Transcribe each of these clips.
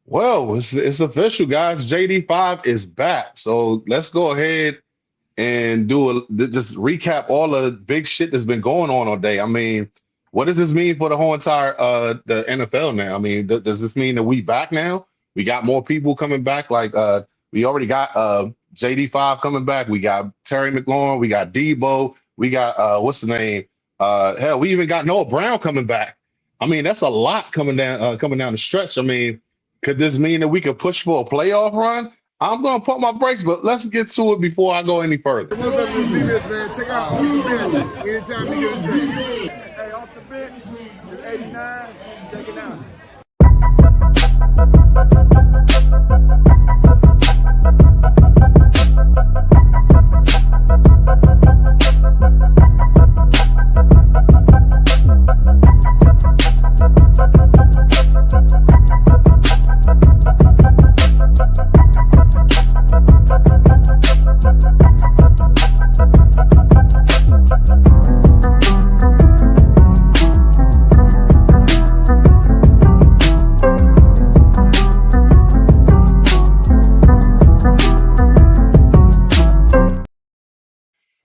Well, it's official, guys. JD5 is back. So let's go ahead and just recap all the big shit that's been going on all day. I mean, what does this mean for the whole entire the NFL now? I mean, does this mean that we back now? We got more people coming back. We already got JD5 coming back. We got Terry McLaurin. We got Debo. We got what's the name? Hell, we even got Noah Brown coming back. I mean, that's a lot coming down the stretch. I mean, could this mean that we could push for a playoff run? I'm gonna put my brakes, but let's get to it before I go any further. What's up, this man? Check out Off the Bench anytime you get a chance. Hey, Off the Bench, it's 89. Check it out.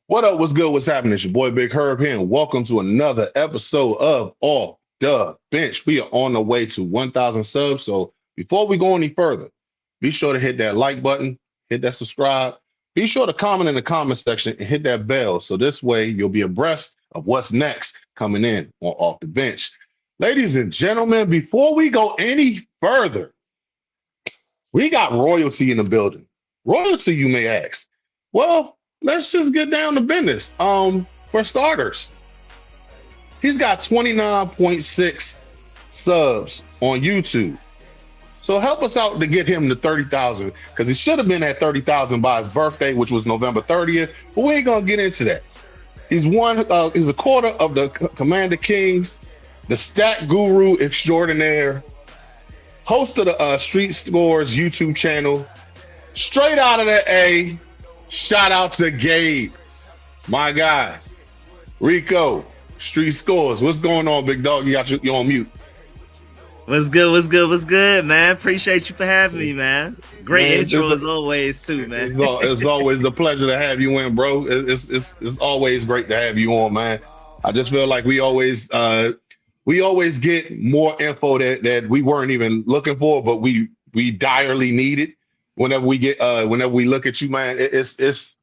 What up? What's good? What's happening? It's your boy Big Herb here, and welcome to another episode of Off the Bench. We are on the way to 1,000 subs. So before we go any further, be sure to hit that like button, hit that subscribe. Be sure to comment in the comment section and hit that bell. So this way you'll be abreast of what's next coming in on Off the Bench. Ladies and gentlemen, before we go any further, we got royalty in the building. Royalty, you may ask. Well, let's just get down to business. For starters, he's got 29.6 subs on YouTube. So help us out to get him to 30,000, because he should have been at 30,000 by his birthday, which was November 30th. But we ain't gonna get into that. He's a quarter of the Commander Kings, the stat guru extraordinaire, host of the Street Scores YouTube channel, straight out of the A. Shout out to Gabe, my guy, Rico, Street Scores. What's going on, big dog? You on mute. What's good? What's good? What's good, man? Appreciate you for having me, man. Great Man, intro as always, too, man. It's always the pleasure to have you in, bro. It's always great to have you on, man. I just feel like we always get more info that we weren't even looking for, but we direly need it. Whenever we look at you, man, it's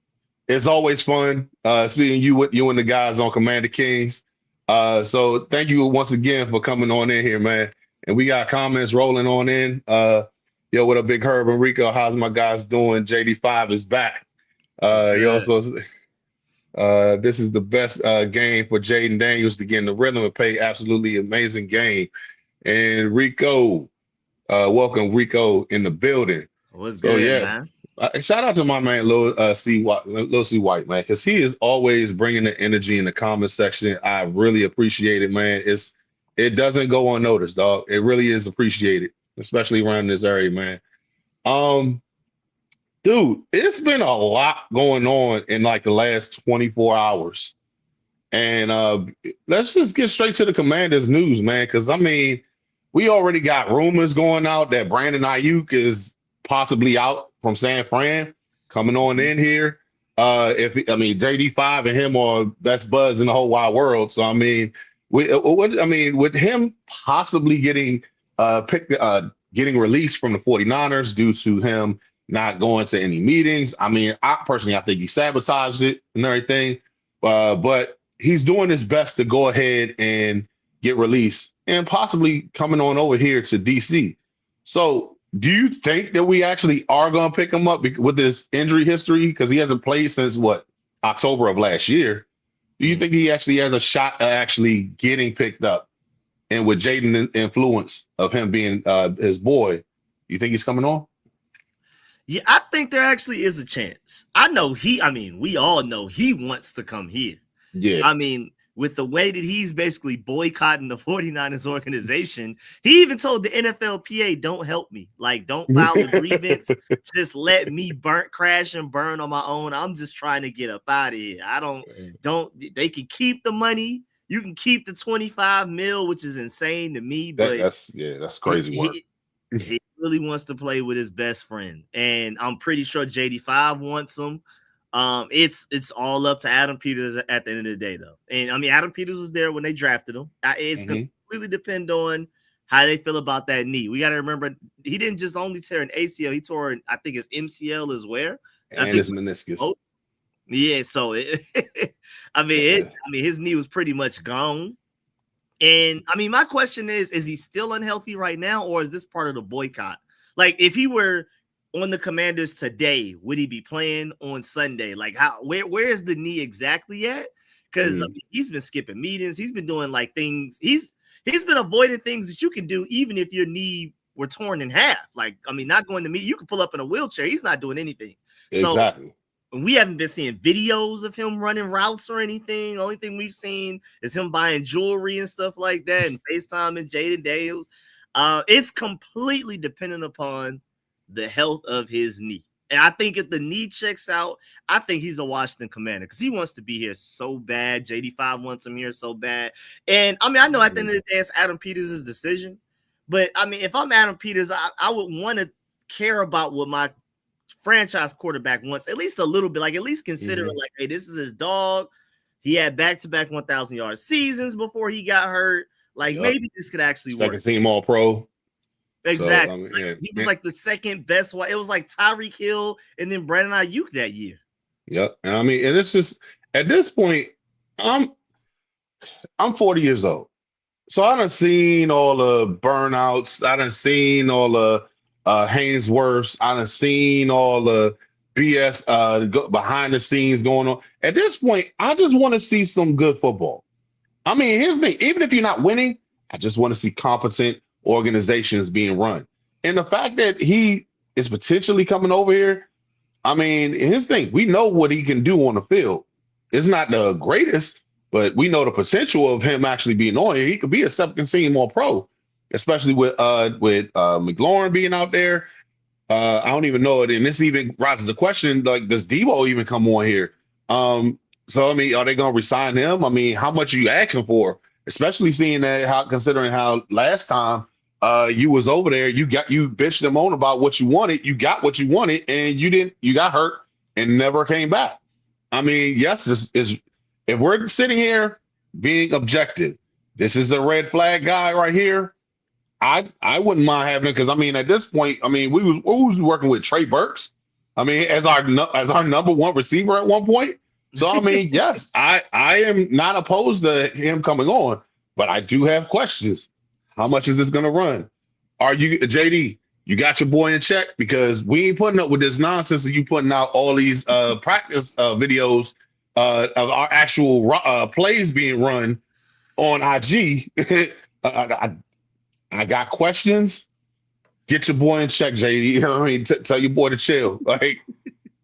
always fun seeing you and the guys on Commander Kings. So thank you once again for coming on in here, man. And we got comments rolling on in. Yo, what up, Big Herb and Rico? How's my guys doing? JD5 is back. This is the best game for Jaden Daniels to get in the rhythm and play absolutely amazing game. And Rico, welcome Rico in the building. What's good, man? Shout out to my man Lil C White, man, because he is always bringing the energy in the comment section. I really appreciate it, man. It doesn't go unnoticed, dog. It really is appreciated, especially around this area, man. Dude, it's been a lot going on in like the last 24 hours, and let's just get straight to the Commanders news, man. Because I mean, we already got rumors going out that Brandon Ayuk is possibly out from San Fran, coming on in here. JD5 and him are best buds in the whole wide world. So I mean, with him possibly getting getting released from the 49ers due to him not going to any meetings. I mean, I think he sabotaged it and everything. But he's doing his best to go ahead and get released and possibly coming on over here to DC. So do you think that we actually are going to pick him up with this injury history? Because he hasn't played since October of last year. Do you think he actually has a shot at actually getting picked up? And with Jaden influence of him being his boy, you think he's coming on? Yeah, I think there actually is a chance. We all know he wants to come here. Yeah. I mean, with the way that he's basically boycotting the 49ers organization, he even told the NFLPA, don't help me. Like, don't file a grievance. Just let me crash and burn on my own. I'm just trying to get up out of here. They can keep the money. You can keep the 25 mil, which is insane to me. But that's crazy work. really wants to play with his best friend, and I'm pretty sure JD5 wants him. It's all up to Adam Peters at the end of the day, though. And I mean, Adam Peters was there when they drafted him. It's completely depend on how they feel about that knee. We got to remember he didn't just only tear an ACL; he tore, I think, his MCL as well, and his meniscus. Yeah, so his knee was pretty much gone. And I mean, my question is he still unhealthy right now, or is this part of the boycott? Like, if he were on the Commanders today, would he be playing on Sunday? Like, where is the knee exactly at? Because I mean, he's been skipping meetings, he's been doing like things, he's been avoiding things that you can do even if your knee were torn in half. Like, I mean, not going to meet, you can pull up in a wheelchair. He's not doing anything. Exactly. So we haven't been seeing videos of him running routes or anything. The only thing we've seen is him buying jewelry and stuff like that, and FaceTime and Jaden Daniels. It's completely dependent upon the health of his knee. And I think if the knee checks out, I think he's a Washington Commander because he wants to be here so bad. JD5 wants him here so bad. And I mean, I know at the end of the day, it's Adam Peters' decision. But I mean, if I'm Adam Peters, I would want to care about what my franchise quarterback wants at least a little bit, like at least consider it like, hey, this is his dog. He had back-to-back 1,000-yard seasons before he got hurt. Like, maybe this could actually work. Second team All-Pro. Exactly. So, I mean, he was like the second best one. It was like Tyreek Hill and then Brandon Ayuk that year. Yep. And I mean, and it's just at this point, I'm 40 years old. So I done seen all the burnouts. I done seen all the Hainsworths. I done seen all the BS behind the scenes going on. At this point, I just want to see some good football. I mean, here's the thing. Even if you're not winning, I just want to see competent organizations being run. And the fact that he is potentially coming over here, I mean, here's the thing. We know what he can do on the field. It's not the greatest, but we know the potential of him actually being on here. He could be a second team All-Pro, especially with McLaurin being out there. I don't even know it. And this even raises a question, like, does Debo even come on here? So, I mean, are they going to resign him? I mean, how much are you asking for? Especially seeing that, considering how last time you was over there, you bitched them on about what you wanted. You got what you wanted, and you got hurt and never came back. I mean, yes, this is, if we're sitting here being objective, this is a red flag guy right here. I wouldn't mind having it because, I mean, at this point, I mean, we was working with Trey Burks. I mean, as our number one receiver at one point. So, I mean, yes, I am not opposed to him coming on, but I do have questions. How much is this going to run? Are you, JD, you got your boy in check? Because we ain't putting up with this nonsense of you putting out all these practice videos of our actual plays being run on IG. I got questions. Get your boy in check, JD. You know what I mean? Tell your boy to chill, like,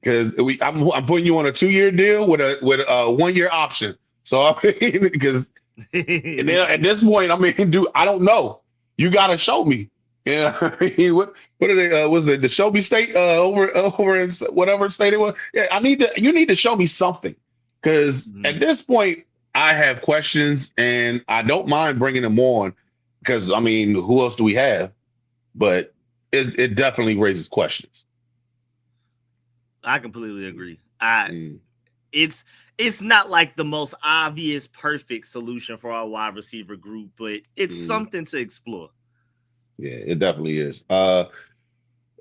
because I'm putting you on a 2-year deal with a 1-year option. So I mean, because at this point, I mean, dude, I don't know. You got to show me. Yeah, I mean, what are they? Was it the Shelby State over in whatever state it was? Yeah, you need to show me something, because at this point, I have questions, and I don't mind bringing them on. Because, I mean, who else do we have? But it definitely raises questions. I completely agree. It's not like the most obvious, perfect solution for our wide receiver group, but it's something to explore. Yeah, it definitely is.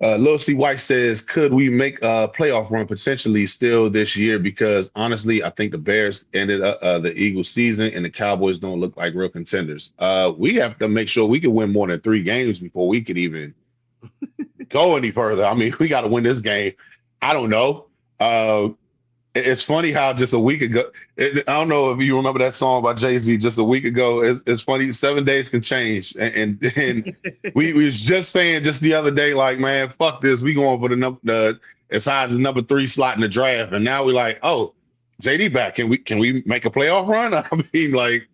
Lil C. White says, could we make a playoff run potentially still this year? Because honestly, I think the Bears ended the Eagles season and the Cowboys don't look like real contenders. We have to make sure we can win more than 3 games before we could even go any further. I mean, we got to win this game. I don't know. It's funny how just a week ago, I don't know if you remember that song by Jay-Z just a week ago. It's funny, 7 days can change. And we was just saying just the other day, like, man, fuck this. We going for the besides the number 3 slot in the draft. And now we're like, oh, JD back. Can we make a playoff run? I mean, like,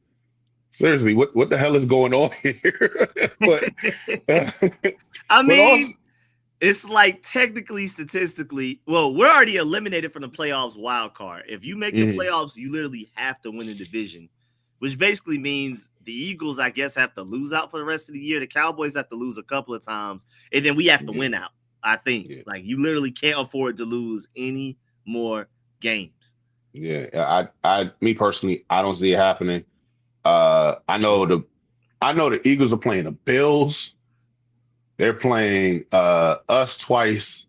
seriously, what the hell is going on here? But I mean, it's like technically, statistically, well, we're already eliminated from the playoffs wild card. If you make the playoffs, you literally have to win the division which basically means the Eagles, I guess, have to lose out for the rest of the year. The Cowboys have to lose a couple of times, and then we have to win out. I think like you literally can't afford to lose any more games. Yeah, me personally, I don't see it happening. I know the Eagles are playing the Bills. They're playing us twice,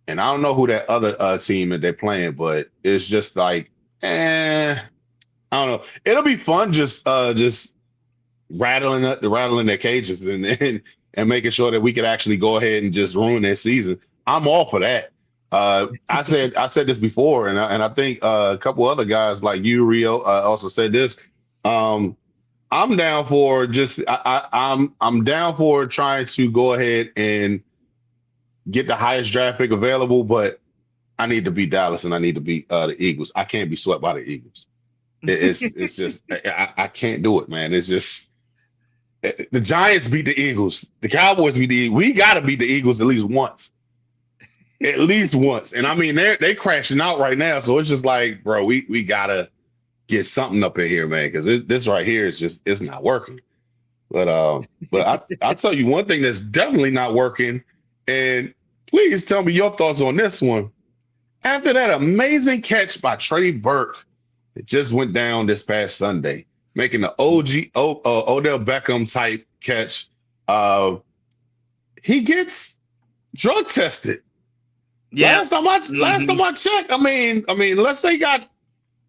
and I don't know who that other team that they're playing, but it's just like, I don't know. It'll be fun just rattling their cages and making sure that we could actually go ahead and just ruin their season. I'm all for that. I said this before, and I think a couple other guys like you, Rio, also said this. I'm down for I'm down for trying to go ahead and get the highest draft pick available, but I need to beat Dallas and I need to beat the Eagles. I can't be swept by the Eagles. It's just I can't do it, man. It's just the Giants beat the Eagles, the Cowboys beat the Eagles. We got to beat the Eagles at least once. At least once. And I mean, they're crashing out right now. So it's just like, bro, we gotta get something up in here, man, because this right here is just, it's not working. But I'll tell you one thing that's definitely not working, and please tell me your thoughts on this one. After that amazing catch by Trey Burke, it just went down this past Sunday, making the Odell Beckham type catch. He gets drug tested. Yeah. Last time I checked, I mean, unless they got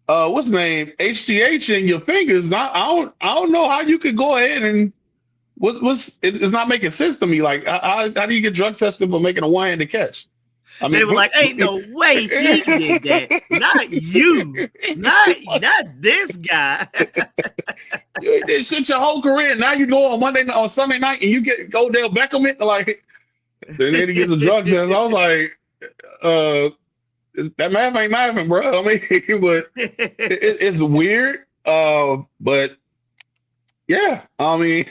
what's the name, HGH in your fingers, I don't know how you could go ahead and it's not making sense to me. Like, how do you get drug tested for making a one-handed catch? I mean, they were like, "Ain't no way he did that. Not you, not this guy." You did shit your whole career. Now you go on Sunday night, and you get Odell Beckham it, like, then he gets a drug test. I was like, that math ain't mathing, bro. I mean, but it's weird. But yeah, I mean,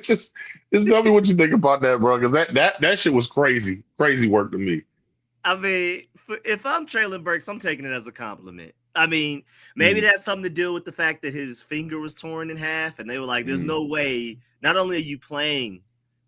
just tell me what you think about that, bro, because that shit was crazy work to me. I mean, if I'm Traylon Burks, I'm taking it as a compliment. I mean, maybe that's something to do with the fact that his finger was torn in half, and they were like, "There's no way. Not only are you playing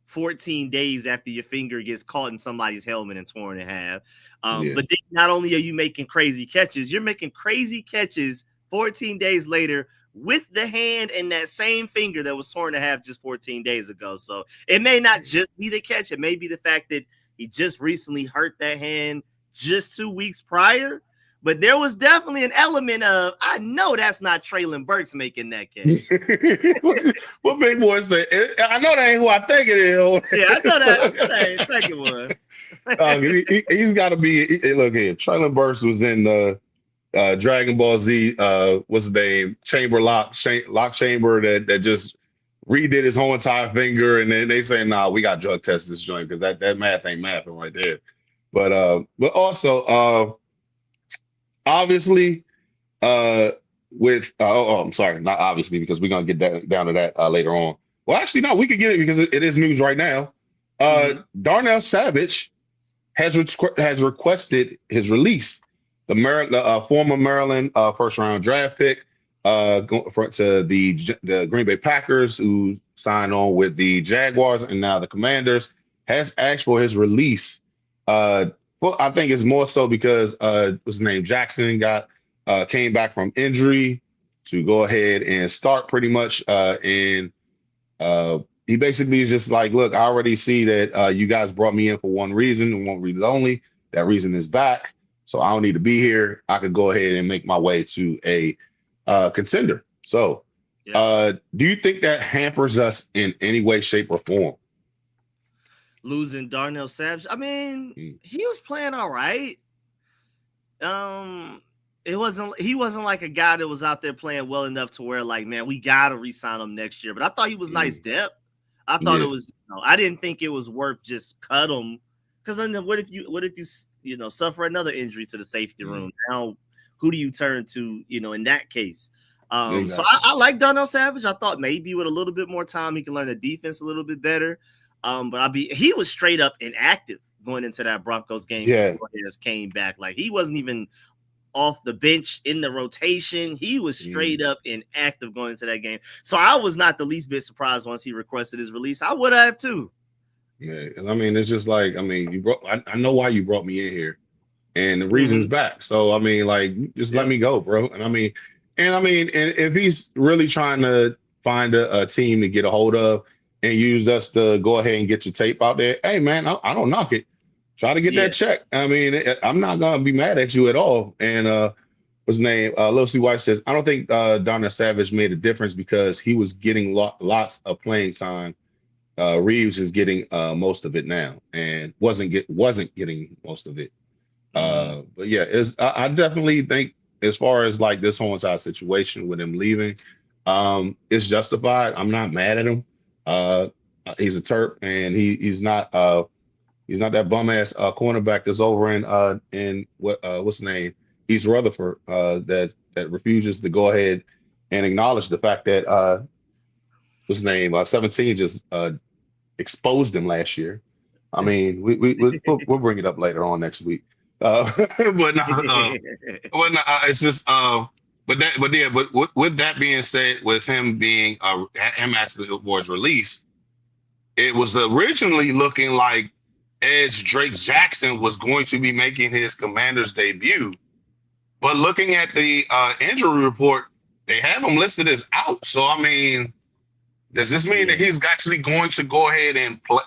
14 days after your finger gets caught in somebody's helmet and torn in half, but then not only are you making crazy catches, you're making crazy catches 14 days later with the hand and that same finger that was torn in half just 14 days ago. So it may not just be the catch. It may be the fact that he just recently hurt that hand just 2 weeks prior. But there was definitely an element of, I know that's not Traylon Burks making that catch. What big boy say? I know that ain't who I think it is. Yeah, I know that. I ain't think it was. He's got to be. Look here, Traylon Burks was in the Dragon Ball Z. What's his name? Lock Chamber that just redid his whole entire finger, and then they say, "Nah, we got drug test this joint because that math ain't mathing right there." But also, obviously, I'm sorry, not obviously, because we're gonna get down to that later on. Well, actually, no, we could get it because it is news right now. Darnell Savage has requested his release. The former Maryland first round draft pick, to the Green Bay Packers, who signed on with the Jaguars and now the Commanders, has asked for his release. Well, I think it's more so because what's his name, Jackson came back from injury to go ahead and start pretty much, and he basically is just like, look, I already see that you guys brought me in for one reason and one reason only. That reason is back, so I don't need to be here. I could go ahead and make my way to a contender. So, do you think that hampers us in any way, shape, or form? Losing Darnell Savage. I mean, he was playing all right. He wasn't like a guy that was out there playing well enough to where, like, man, we gotta re-sign him next year. But I thought he was nice depth. I thought it was, I didn't think it was worth just cut him. Because then what if you suffer another injury to the safety room? Now, who do you turn to, in that case? Exactly. So I like Darnell Savage. I thought maybe with a little bit more time, he can learn the defense a little bit better. But he was straight up inactive going into that Broncos game. Yeah. Before he just came back. Like, he wasn't even off the bench in the rotation. He was straight up inactive going into that game. So I was not the least bit surprised once he requested his release. I would have too. Yeah, I mean, it's just like, I mean, I know why you brought me in here, and the reason's back. So I mean, like, just let me go, bro. And I mean, and if he's really trying to find a team to get a hold of and use us to go ahead and get your tape out there, hey man, I don't knock it. Try to get that check. I mean, I'm not gonna be mad at you at all. And what's his name? Lil C. White says, I don't think Darnell Savage made a difference because he was getting lots of playing time. Reeves is getting most of it now, and wasn't getting most of it. But yeah, I definitely think, as far as like this whole entire situation with him leaving, it's justified. I'm not mad at him. He's a Terp, and he's not that bum ass cornerback that's over in what's his name, East Rutherford, that refuses to go ahead and acknowledge the fact that what's his name, 17 just exposed him last year. I mean, we'll bring it up later on next week. It's just but with that being said, with him being him asking for his release, it was originally looking like Edge Drake Jackson was going to be making his Commanders debut, but looking at the injury report, they have him listed as out. So I mean, does this mean that he's actually going to go ahead and play?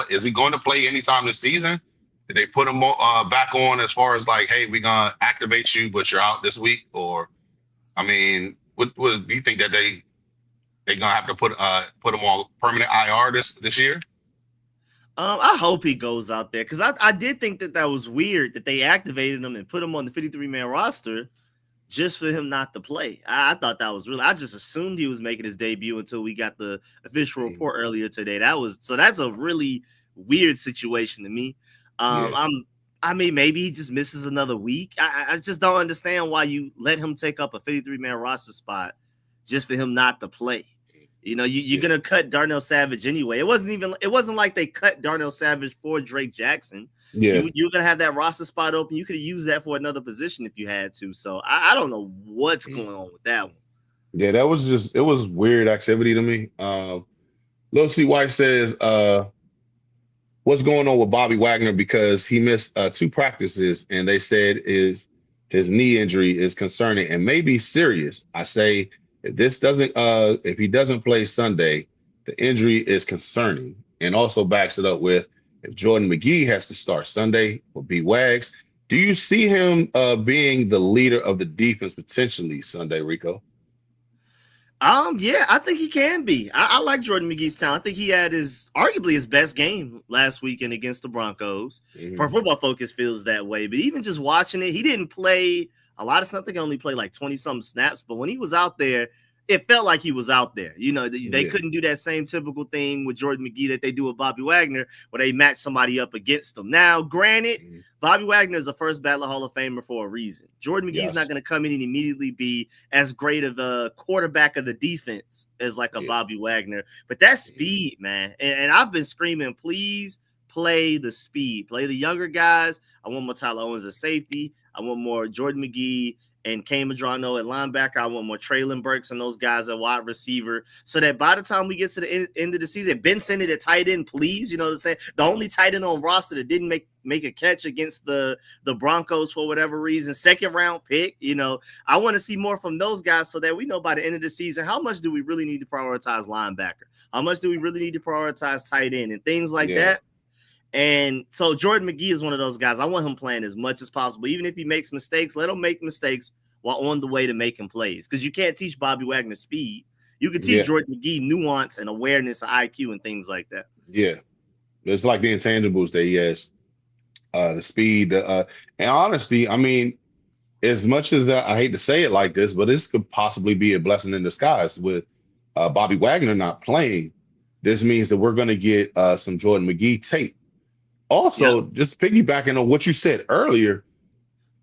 Is he going to play anytime this season? Did they put him back on as far as like, hey, we're gonna activate you, but you're out this week? Or, I mean, what do you think that they're gonna have to put him on permanent IR this year? I hope he goes out there, because I did think that was weird that they activated him and put him on the 53-man roster just for him not to play. I thought that was I just assumed he was making his debut until we got the official report earlier today. That's a really weird situation to me. I mean, maybe he just misses another week. I just don't understand why you let him take up a 53-man roster spot just for him not to play. You know, you're gonna cut Darnell Savage anyway. It wasn't like they cut Darnell Savage for Drake Jackson. Yeah, you're gonna have that roster spot open. You could have used that for another position if you had to. So I don't know what's going on with that one. Yeah, it was weird activity to me. Lil C. White says, what's going on with Bobby Wagner, because he missed 2 practices, and they said his knee injury is concerning and may be serious. I say, if he doesn't play Sunday, the injury is concerning, and also backs it up with, if Jordan McGee has to start Sunday for B Wags, do you see him being the leader of the defense potentially Sunday, Rico? Yeah, I think he can be. I like Jordan McGee's talent. I think he had arguably his best game last weekend against the Broncos. Pro Football Focus feels that way, but even just watching it, he didn't play a lot of stuff. I think he only played like 20-something snaps, but when he was out there, it felt like he was out there. You know, they couldn't do that same typical thing with Jordan McGee that they do with Bobby Wagner, where they match somebody up against them. Now, granted, Bobby Wagner is a first ballot Hall of Famer for a reason. Jordan McGee's not going to come in and immediately be as great of a quarterback of the defense as like a Bobby Wagner. But that speed, man, and I've been screaming, please play the speed. Play the younger guys. I want more Tyler Owens at safety. I want more Jordan McGee and Kane Madrano at linebacker. I want more Traylon Burks and those guys at wide receiver, so that by the time we get to the end of the season, Ben Sinnott at tight end, please. You know what I'm saying? The only tight end on roster that didn't make a catch against the Broncos for whatever reason, 2nd round pick. You know, I want to see more from those guys, so that we know by the end of the season, how much do we really need to prioritize linebacker? How much do we really need to prioritize tight end and things like that? And so Jordan McGee is one of those guys. I want him playing as much as possible. Even if he makes mistakes, let him make mistakes while on the way to making plays. Because you can't teach Bobby Wagner speed. You can teach Jordan McGee nuance and awareness, IQ, and things like that. Yeah. It's like the intangibles that he has. The speed. And honestly, I mean, as much as I hate to say it like this, but this could possibly be a blessing in disguise with Bobby Wagner not playing. This means that we're going to get some Jordan McGee tape. Also, just piggybacking on what you said earlier,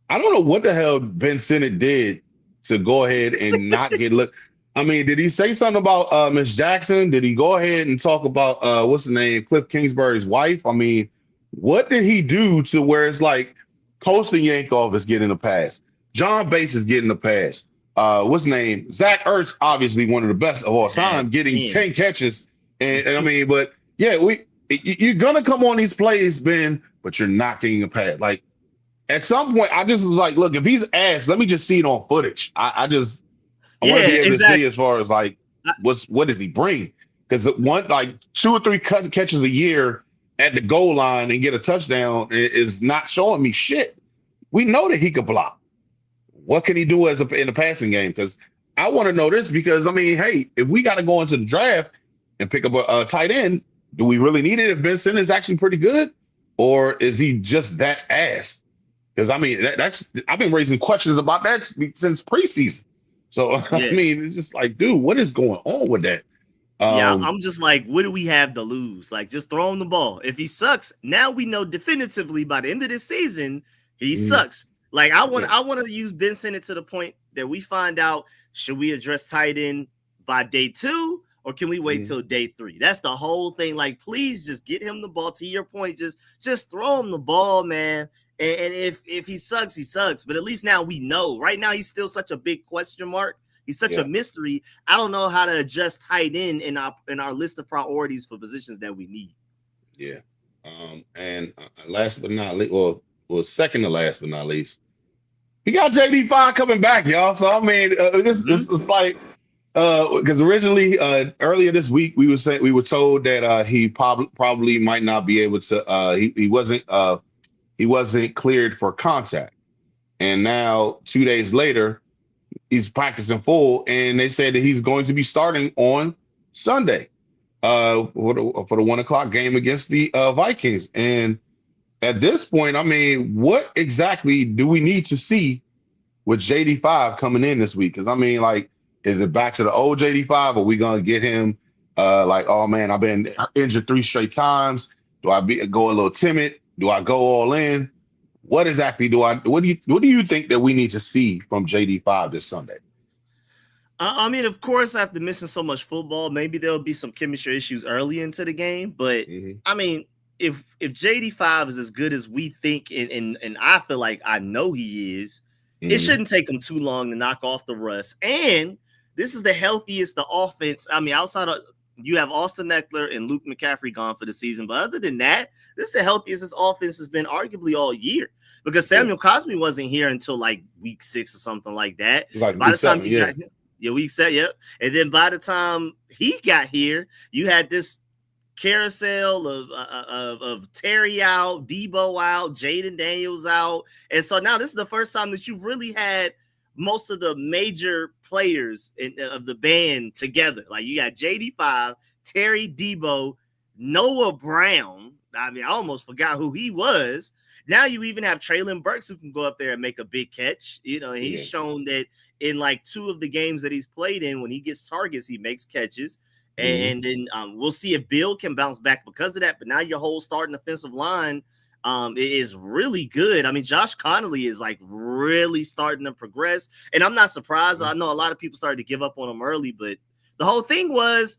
I don't know what the hell Ben Sinnott did to go ahead and not get looked. I mean, did he say something about Miss Jackson? Did he go ahead and talk about what's the name, Cliff Kingsbury's wife? I mean, what did he do to where it's like Coastal Yankoff is getting a pass, John Bates is getting the pass. What's his name? Zach Ertz, obviously one of the best of all time, getting 10 catches. And I mean, but yeah, you're gonna come on these plays, Ben, but you're not getting a pass. Like at some point, I just was like, look, if he's ass, let me just see it on footage. I want to be able to see as far as like what does he bring? Because one like 2 or 3 catches a year at the goal line and get a touchdown is not showing me shit. We know that he could block. What can he do in the passing game? Because I want to know this because, I mean, hey, if we got to go into the draft and pick up a tight end, do we really need it if Ben Simmons is actually pretty good? Or is he just that ass? Because, I mean, I've been raising questions about that since preseason. So, yeah. I mean, it's just like, dude, what is going on with that? I'm just like, what do we have to lose? Like, just throw him the ball. If he sucks, now we know definitively by the end of this season, he sucks. Like, I want to use Ben Simmons to the point that we find out, should we address tight end by day 2 or can we wait till day 3? That's the whole thing. Like, please just get him the ball. To your point, just throw him the ball, man. And if he sucks, he sucks. But at least now we know. Right now, he's still such a big question mark. He's such a mystery. I don't know how to adjust tight end in our list of priorities for positions that we need. Yeah. And last but not least, well, second to last but not least, we got JD5 coming back, y'all. So I mean, this is like because originally earlier this week we were told that he probably might not be able to. He wasn't cleared for contact, and now 2 days later he's practicing full, and they said that he's going to be starting on Sunday for the 1 o'clock game against the Vikings. And at this point, I mean, what exactly do we need to see with JD5 coming in this week? Because I mean, like, is it back to the old JD5? Or are we gonna get him like, oh man, I've been injured 3 straight times? Do I go a little timid? Do I go all in? What exactly what do you think that we need to see from JD5 this Sunday? I mean, of course, after missing so much football, maybe there'll be some chemistry issues early into the game. But I mean, if JD5 is as good as we think, and I feel like I know he is, it shouldn't take him too long to knock off the rust. And this is the healthiest the offense. I mean, outside of you have Austin Eckler and Luke McCaffrey gone for the season, but other than that, this is the healthiest this offense has been arguably all year. Because Samuel Cosmi wasn't here until like week 6 or something like that. Like by the time he got here, week 7, yep. And then by the time he got here, you had this carousel of Terry out, Debo out, Jaden Daniels out. And so now this is the first time that you've really had most of the major players of the band together. Like you got JD5, Terry, Debo, Noah Brown. I mean, I almost forgot who he was. Now you even have Treylon Burks who can go up there and make a big catch. You know, he's shown that in like 2 of the games that he's played in, when he gets targets, he makes catches. And then we'll see if Bill can bounce back because of that. But now your whole starting offensive line is really good. I mean, Josh Connolly is like really starting to progress. And I'm not surprised. I know a lot of people started to give up on him early, but the whole thing was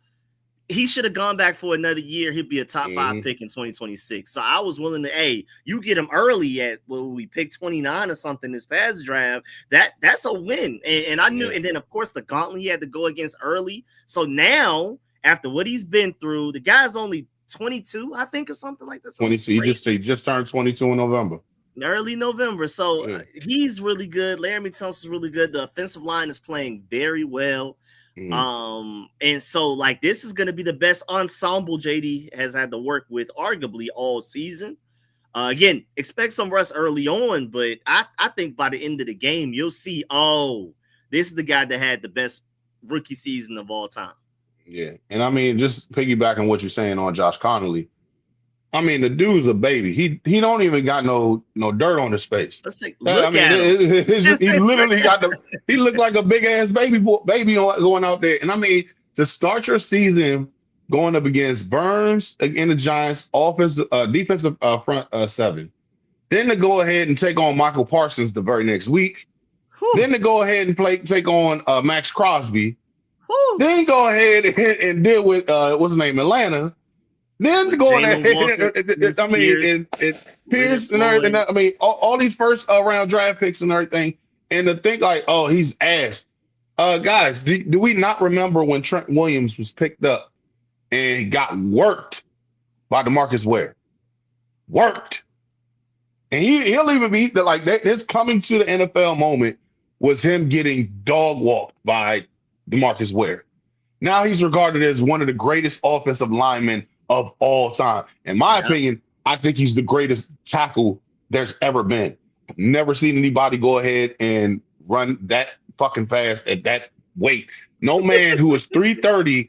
he should have gone back for another year. He'd be a top 5 pick in 2026. So I was willing to, you get him early at, we picked 29 or something this past draft. That's a win. And I knew, and then of course the gauntlet he had to go against early. So now after what he's been through, the guy's only 22, I think, or something like that. 22. He just turned 22 in November. Early November. So he's really good. Laramie Tunsil's really good. The offensive line is playing very well. And so like this is going to be the best ensemble JD has had to work with arguably all season. Again, expect some rust early on, but I think by the end of the game you'll see, this is the guy that had the best rookie season of all time. Yeah. And I mean, just piggybacking what you're saying on Josh Connolly, I mean, the dude's a baby. He don't even got no dirt on his face. Let's say, look at him. He literally he looked like a big ass baby going out there. And I mean, to start your season going up against Burns in the Giants defensive front 7, then to go ahead and take on Michael Parsons the very next week, then to go ahead and take on Max Crosby, then go ahead and deal with what's his name, Atlanta. Then to go ahead, I mean, and Pierce and everything. I mean, all these first round draft picks and everything, And to think like, oh, he's ass. Guys, do we not remember when Trent Williams was picked up and got worked by DeMarcus Ware? Worked. And he'll even be like that. His coming to the NFL moment was him getting dog walked by DeMarcus Ware. Now he's regarded as one of the greatest offensive linemen of all time. In my opinion, I think he's the greatest tackle there's ever been. Never seen anybody go ahead and run that fucking fast at that weight. No man who is 330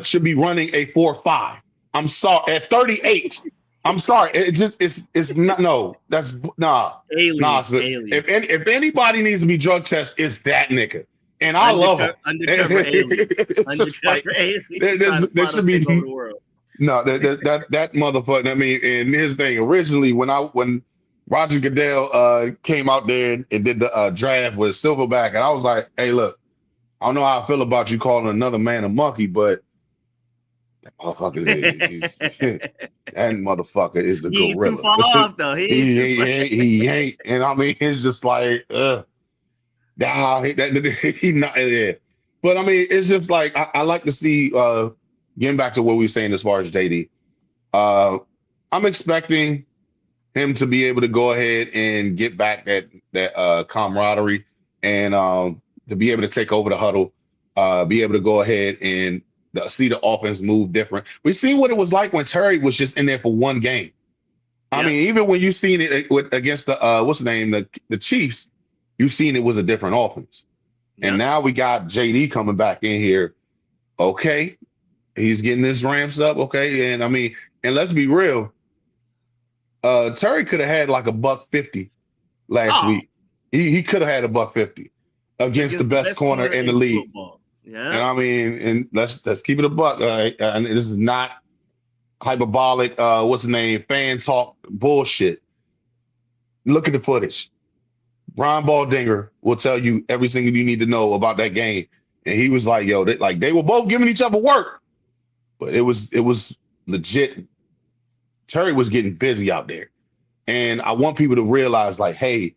should be running a 4.5. I'm sorry, at 38. I'm sorry. It's not. No, that's nah. Alien. So Alien. If anybody needs to be drug tested, it's that nigga. And I love him. Undercover alien. Undercover alien. There should be no that motherfucker. I mean, and his thing originally when Roger Goodell came out there and did the draft with Silverback, and I was like, hey, look, I don't know how I feel about you calling another man a monkey, but that motherfucker that motherfucker is the he gorilla. Ain't too far off though. He ain't, and I mean, it's just like, he not there. But I mean, it's just like I like to see. Getting back to what we were saying as far as JD, I'm expecting him to be able to go ahead and get back that camaraderie and to be able to take over the huddle, be able to go ahead and see the offense move different. We see what it was like when Terry was just in there for one game. I mean, even when you seen it against the what's the name, the Chiefs, you seen it was a different offense. And now we got JD coming back in here. Okay. He's getting his ramps up. Okay. And I mean, and let's be real. Terry could have had like $150 last week. He could have had $150 against the best corner in the league. Football. Yeah. And I mean, and let's keep it a buck. And this is not hyperbolic, what's the name, fan talk bullshit. Look at the footage. Brian Baldinger will tell you everything you need to know about that game. And he was like, yo, they were both giving each other work. But it was legit. Terry was getting busy out there. And I want people to realize, like, hey,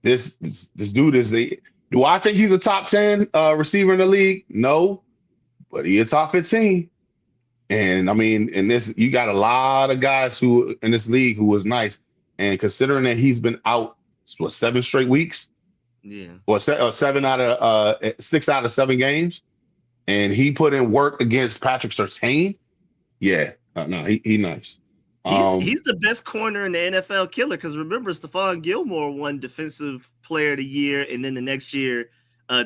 this dude do I think he's a top 10 receiver in the league? No, but he's a top 15. And I mean, you got a lot of guys who in this league who was nice. And considering that he's been out 7 straight weeks, or 7 out of 6 out of 7 games, and he put in work against Patrick Surtain. Yeah, no, he nice. He's the best corner in the NFL killer, because remember, Stephon Gilmore won Defensive Player of the Year, and then the next year,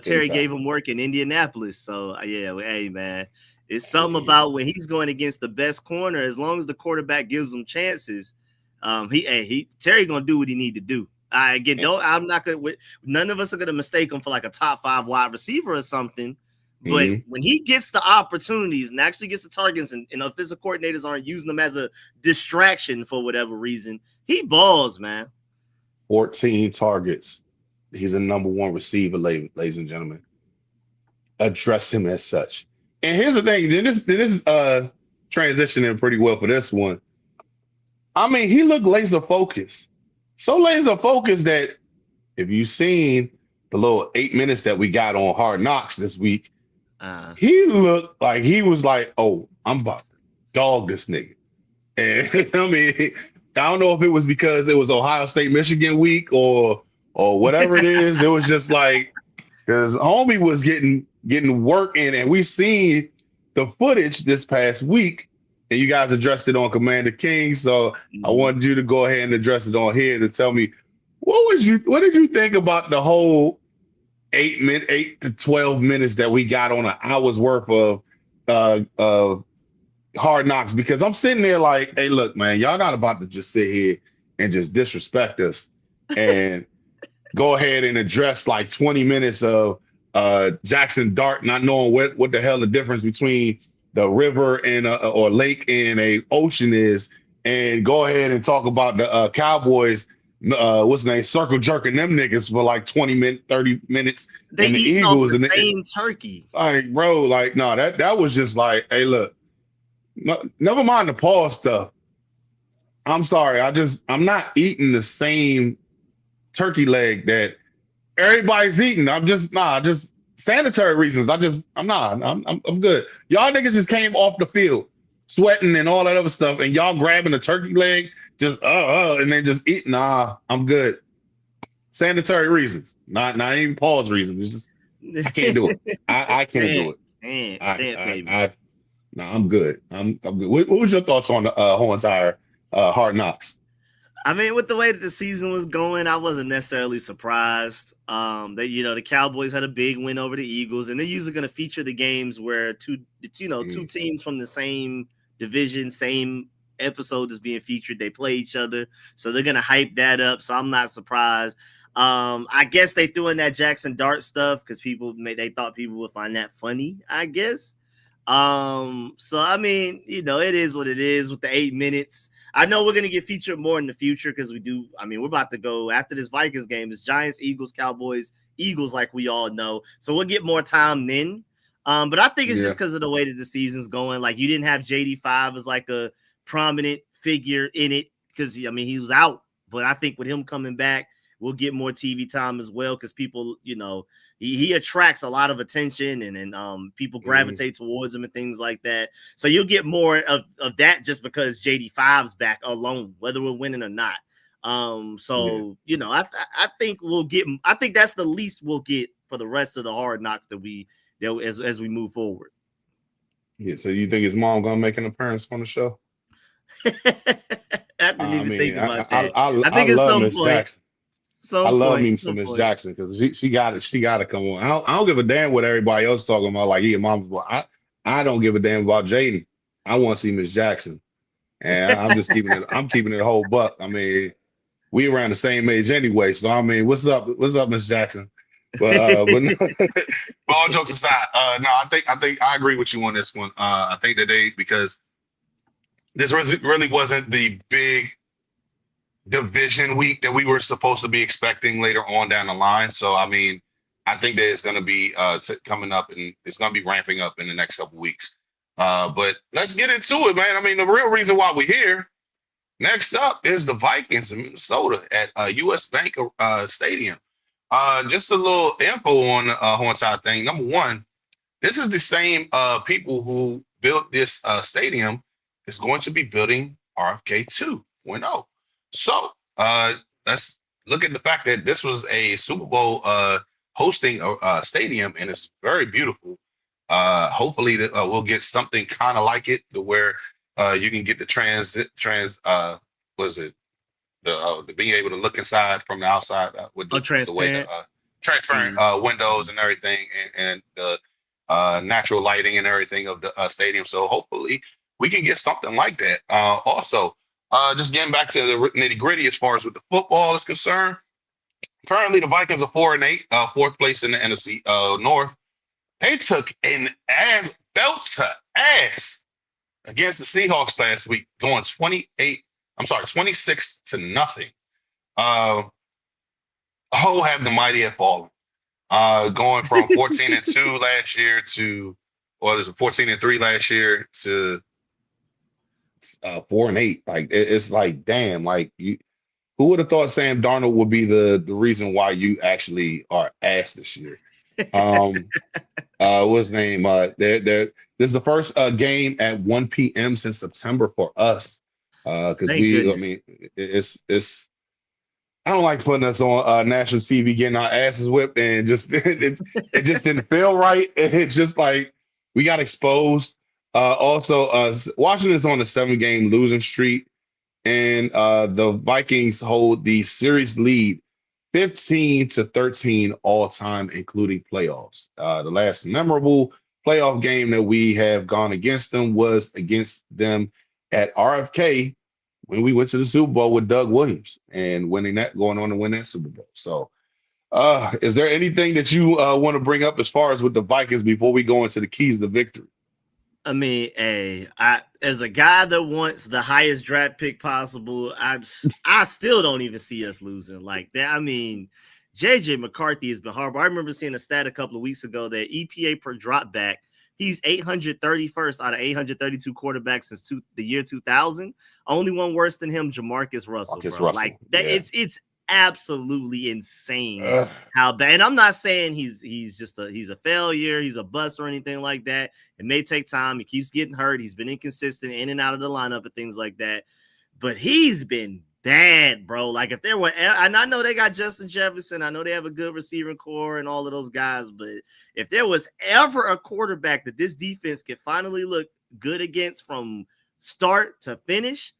Terry gave him work in Indianapolis. So hey man, it's something about when he's going against the best corner. As long as the quarterback gives him chances, Terry gonna do what he need to do. I'm not gonna. None of us are gonna mistake him for like a top 5 wide receiver or something. But when he gets the opportunities and actually gets the targets, and offensive coordinators aren't using them as a distraction for whatever reason, he balls, man. 14 targets. He's a number 1 receiver, ladies and gentlemen. Address him as such. And here's the thing. This is transitioning pretty well for this one. I mean, he looked laser focused. So laser focused that if you've seen the little 8 minutes that we got on Hard Knocks this week, he looked like he was like, oh, I'm about to dog this nigga. And I mean, I don't know if it was because it was Ohio State, Michigan week or whatever it is. It was just like, because homie was getting work in, and we seen the footage this past week, and you guys addressed it on Commander King. So I wanted you to go ahead and address it on here to tell me what did you think about the whole 8 to 12 minutes that we got on an hour's worth of Hard Knocks? Because I'm sitting there like, hey, look, man, y'all not about to just sit here and just disrespect us and go ahead and address like 20 minutes of Jackson Dart not knowing what the hell the difference between the river and or lake and a ocean is, and go ahead and talk about the Cowboys. What's the name? Circle jerking them niggas for like 20 minutes, 30 minutes. They and the Eagles the same turkey. Like, bro, like, no, that was just like, hey, look, never mind the pause stuff. I'm sorry. I'm not eating the same turkey leg that everybody's eating. I'm just just sanitary reasons. I'm good. Y'all niggas just came off the field sweating and all that other stuff, and y'all grabbing a turkey leg, just and then just eat. Nah, I'm good. Sanitary reasons, not even Paul's reasons. It's just I can't do it. I can't do it. No, I'm good. I'm good. What was your thoughts on the whole entire Hard Knocks? I mean, with the way that the season was going, I wasn't necessarily surprised. That the Cowboys had a big win over the Eagles, and they're usually going to feature the games where two teams from the same division, same episode is being featured. They play each other, so they're going to hype that up. So I'm not surprised. I guess they threw in that Jackson Dart stuff because they thought people would find that funny, I guess. So I mean, it is what it is with the 8 minutes. I know we're gonna get featured more in the future because we're about to go after this Vikings game. It's Giants, Eagles, Cowboys, Eagles, like we all know. So we'll get more time then. But I think it's just because of the way that the season's going. Like, you didn't have JD5 as like a prominent figure in it because he was out. But I think with him coming back, we'll get more TV time as well because people, he attracts a lot of attention and people gravitate towards him and things like that. So you'll get more of that just because JD5's back alone, whether we're winning or not. I think I think that's the least we'll get for the rest of the Hard Knocks as we move forward. Yeah. So you think his mom gonna make an appearance on the show? I didn't even think about that. I think it's some Miss point. Jackson. I love me some Miss Jackson because she got it. She got to come on. I don't give a damn what everybody else talking about. Like, your mom's boy. I don't give a damn about Jaden. I want to see Miss Jackson, and I'm just keeping it. I'm keeping it a whole buck. I mean, we around the same age anyway. So I mean, what's up, Miss Jackson? But all jokes aside, no, I think I agree with you on this one. I think that because this really wasn't the big division week that we were supposed to be expecting later on down the line. So I mean, I think that it's going to be coming up, and it's going to be ramping up in the next couple weeks. But let's get into it, man. I mean, the real reason why we're here next up is the Vikings in Minnesota at US Bank Stadium. Just a little info on the whole entire thing. Number one, this is the same people who built this stadium is going to be building RFK 2.0. So let's look at the fact that this was a Super Bowl hosting stadium, and it's very beautiful. Hopefully that we'll get something kind of like it to where you can get the the being able to look inside from the outside with the way the transparent windows and everything, and the natural lighting and everything of the stadium. So hopefully we can get something like that. Also, just getting back to the nitty gritty as far as with the football is concerned. Currently, the Vikings are 4-8, fourth place in the NFC North. They took an belt to ass against the Seahawks last week, going 26-0. Have the mighty have fallen. Going from 14-2 last year to 14-3 last year to 4-8. Like, it's like, damn, like, who would have thought Sam Darnold would be the reason why you actually are ass this year? What's his name? This is the first game at 1 p.m. since September for us. Because it's I don't like putting us on national TV getting our asses whipped, and just it just didn't feel right. It's just like we got exposed. Also, Washington's on a 7-game losing streak, and the Vikings hold the series lead 15-13 all time, including playoffs. The last memorable playoff game that we have gone against them was against them at RFK when we went to the Super Bowl with Doug Williams and going on to win that Super Bowl. So, is there anything that you want to bring up as far as with the Vikings before we go into the keys to victory? I mean, as a guy that wants the highest draft pick possible, I still don't even see us losing like that. I mean, JJ McCarthy has been horrible. I remember seeing a stat a couple of weeks ago that EPA per drop back, he's 831st out of 832 quarterbacks since the year 2000. Only one worse than him, Jamarcus Russell. Like that, yeah. It's absolutely insane how bad. And I'm not saying he's a failure, he's a bust or anything like that. It may take time. He keeps getting hurt. He's been inconsistent in and out of the lineup and things like that. But he's been bad, bro. Like if there were, and I know they got Justin Jefferson, I know they have a good receiving core and all of those guys, but if there was ever a quarterback that this defense could finally look good against from start to finish,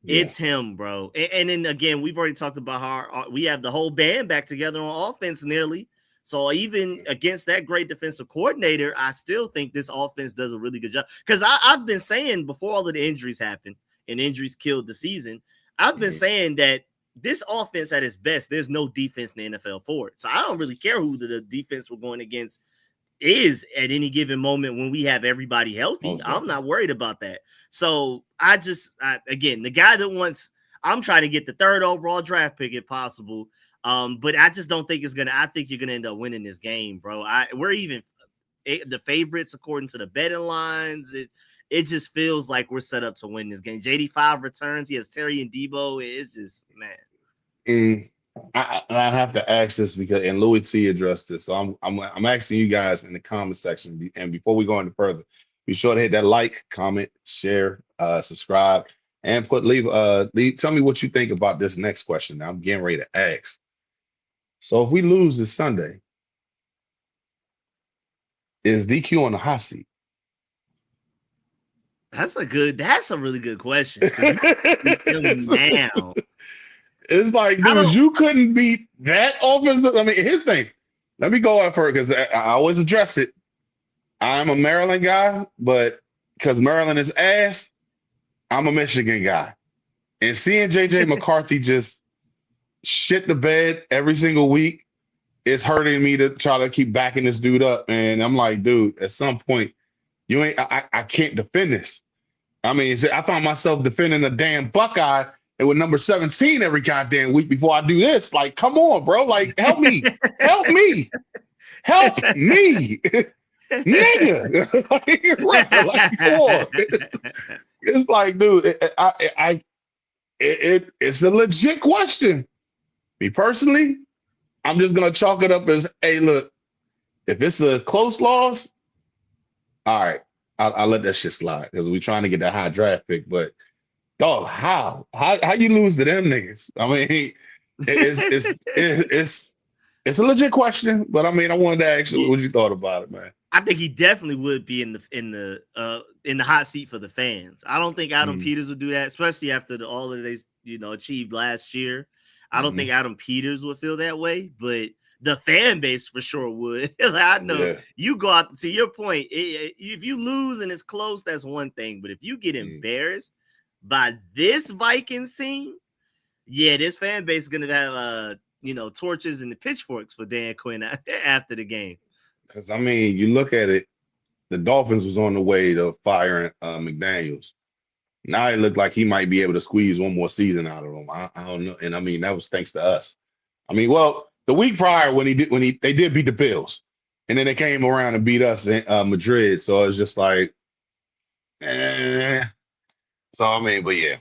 it's him, bro. And then again, we've already talked about how we have the whole band back together on offense nearly. So even against that great defensive coordinator, I still think this offense does a really good job. Because I've been saying before all of the injuries happened and injuries killed the season, I've been saying that this offense at its best, there's no defense in the NFL for it. So I don't really care who the defense we're going against is at any given moment when we have everybody healthy. I'm not worried about that. So again, the guy that wants, I'm trying to get the 3rd overall draft pick if possible. But I just don't think I think you're going to end up winning this game, bro. We're even the favorites according to the betting lines. It just feels like we're set up to win this game. JD5 returns. He has Terry and Debo. It's just, man. I have to ask this because, and Louis T addressed this. So I'm asking you guys in the comment section. And before we go any further, be sure to hit that like, comment, share, subscribe, and tell me what you think about this next question. Now I'm getting ready to ask. So if we lose this Sunday, is DQ on the hot seat? That's a really good question. Now. It's like, dude, you couldn't beat that offensive. I mean, his thing. Let me go up for it because I always address it. I'm a Maryland guy, but because Maryland is ass, I'm a Michigan guy. And seeing JJ McCarthy just shit the bed every single week is hurting me to try to keep backing this dude up. And I'm like, dude, at some point, I can't defend this. I mean, I found myself defending a damn Buckeye and with number 17 every goddamn week before I do this. Like, come on, bro. Like, help me. Help me. Help me. Nigga. Like, come on. It's like, dude, it's a legit question. Me personally, I'm just going to chalk it up as, hey, look, if it's a close loss, all right, I'll let that shit slide because we're trying to get that high draft pick. But dog, how you lose to them niggas? I mean, it's a legit question. But I mean, I wanted to ask you what you thought about it, man. I think he definitely would be in the hot seat for the fans. I don't think Adam Peters would do that, especially after all that they achieved last year. I don't think Adam Peters would feel that way, but the fan base for sure would. I know you go out to your point. If you lose and it's close, that's one thing. But if you get embarrassed by this Vikings team, this fan base is gonna have torches and the pitchforks for Dan Quinn after the game. Because I mean, you look at it, the Dolphins was on the way to firing McDaniels. Now it looked like he might be able to squeeze one more season out of him. I don't know, and I mean that was thanks to us. I mean, well, the week prior when they did beat the Bills, and then they came around and beat us in Madrid. So it's just like, So I mean, but yeah.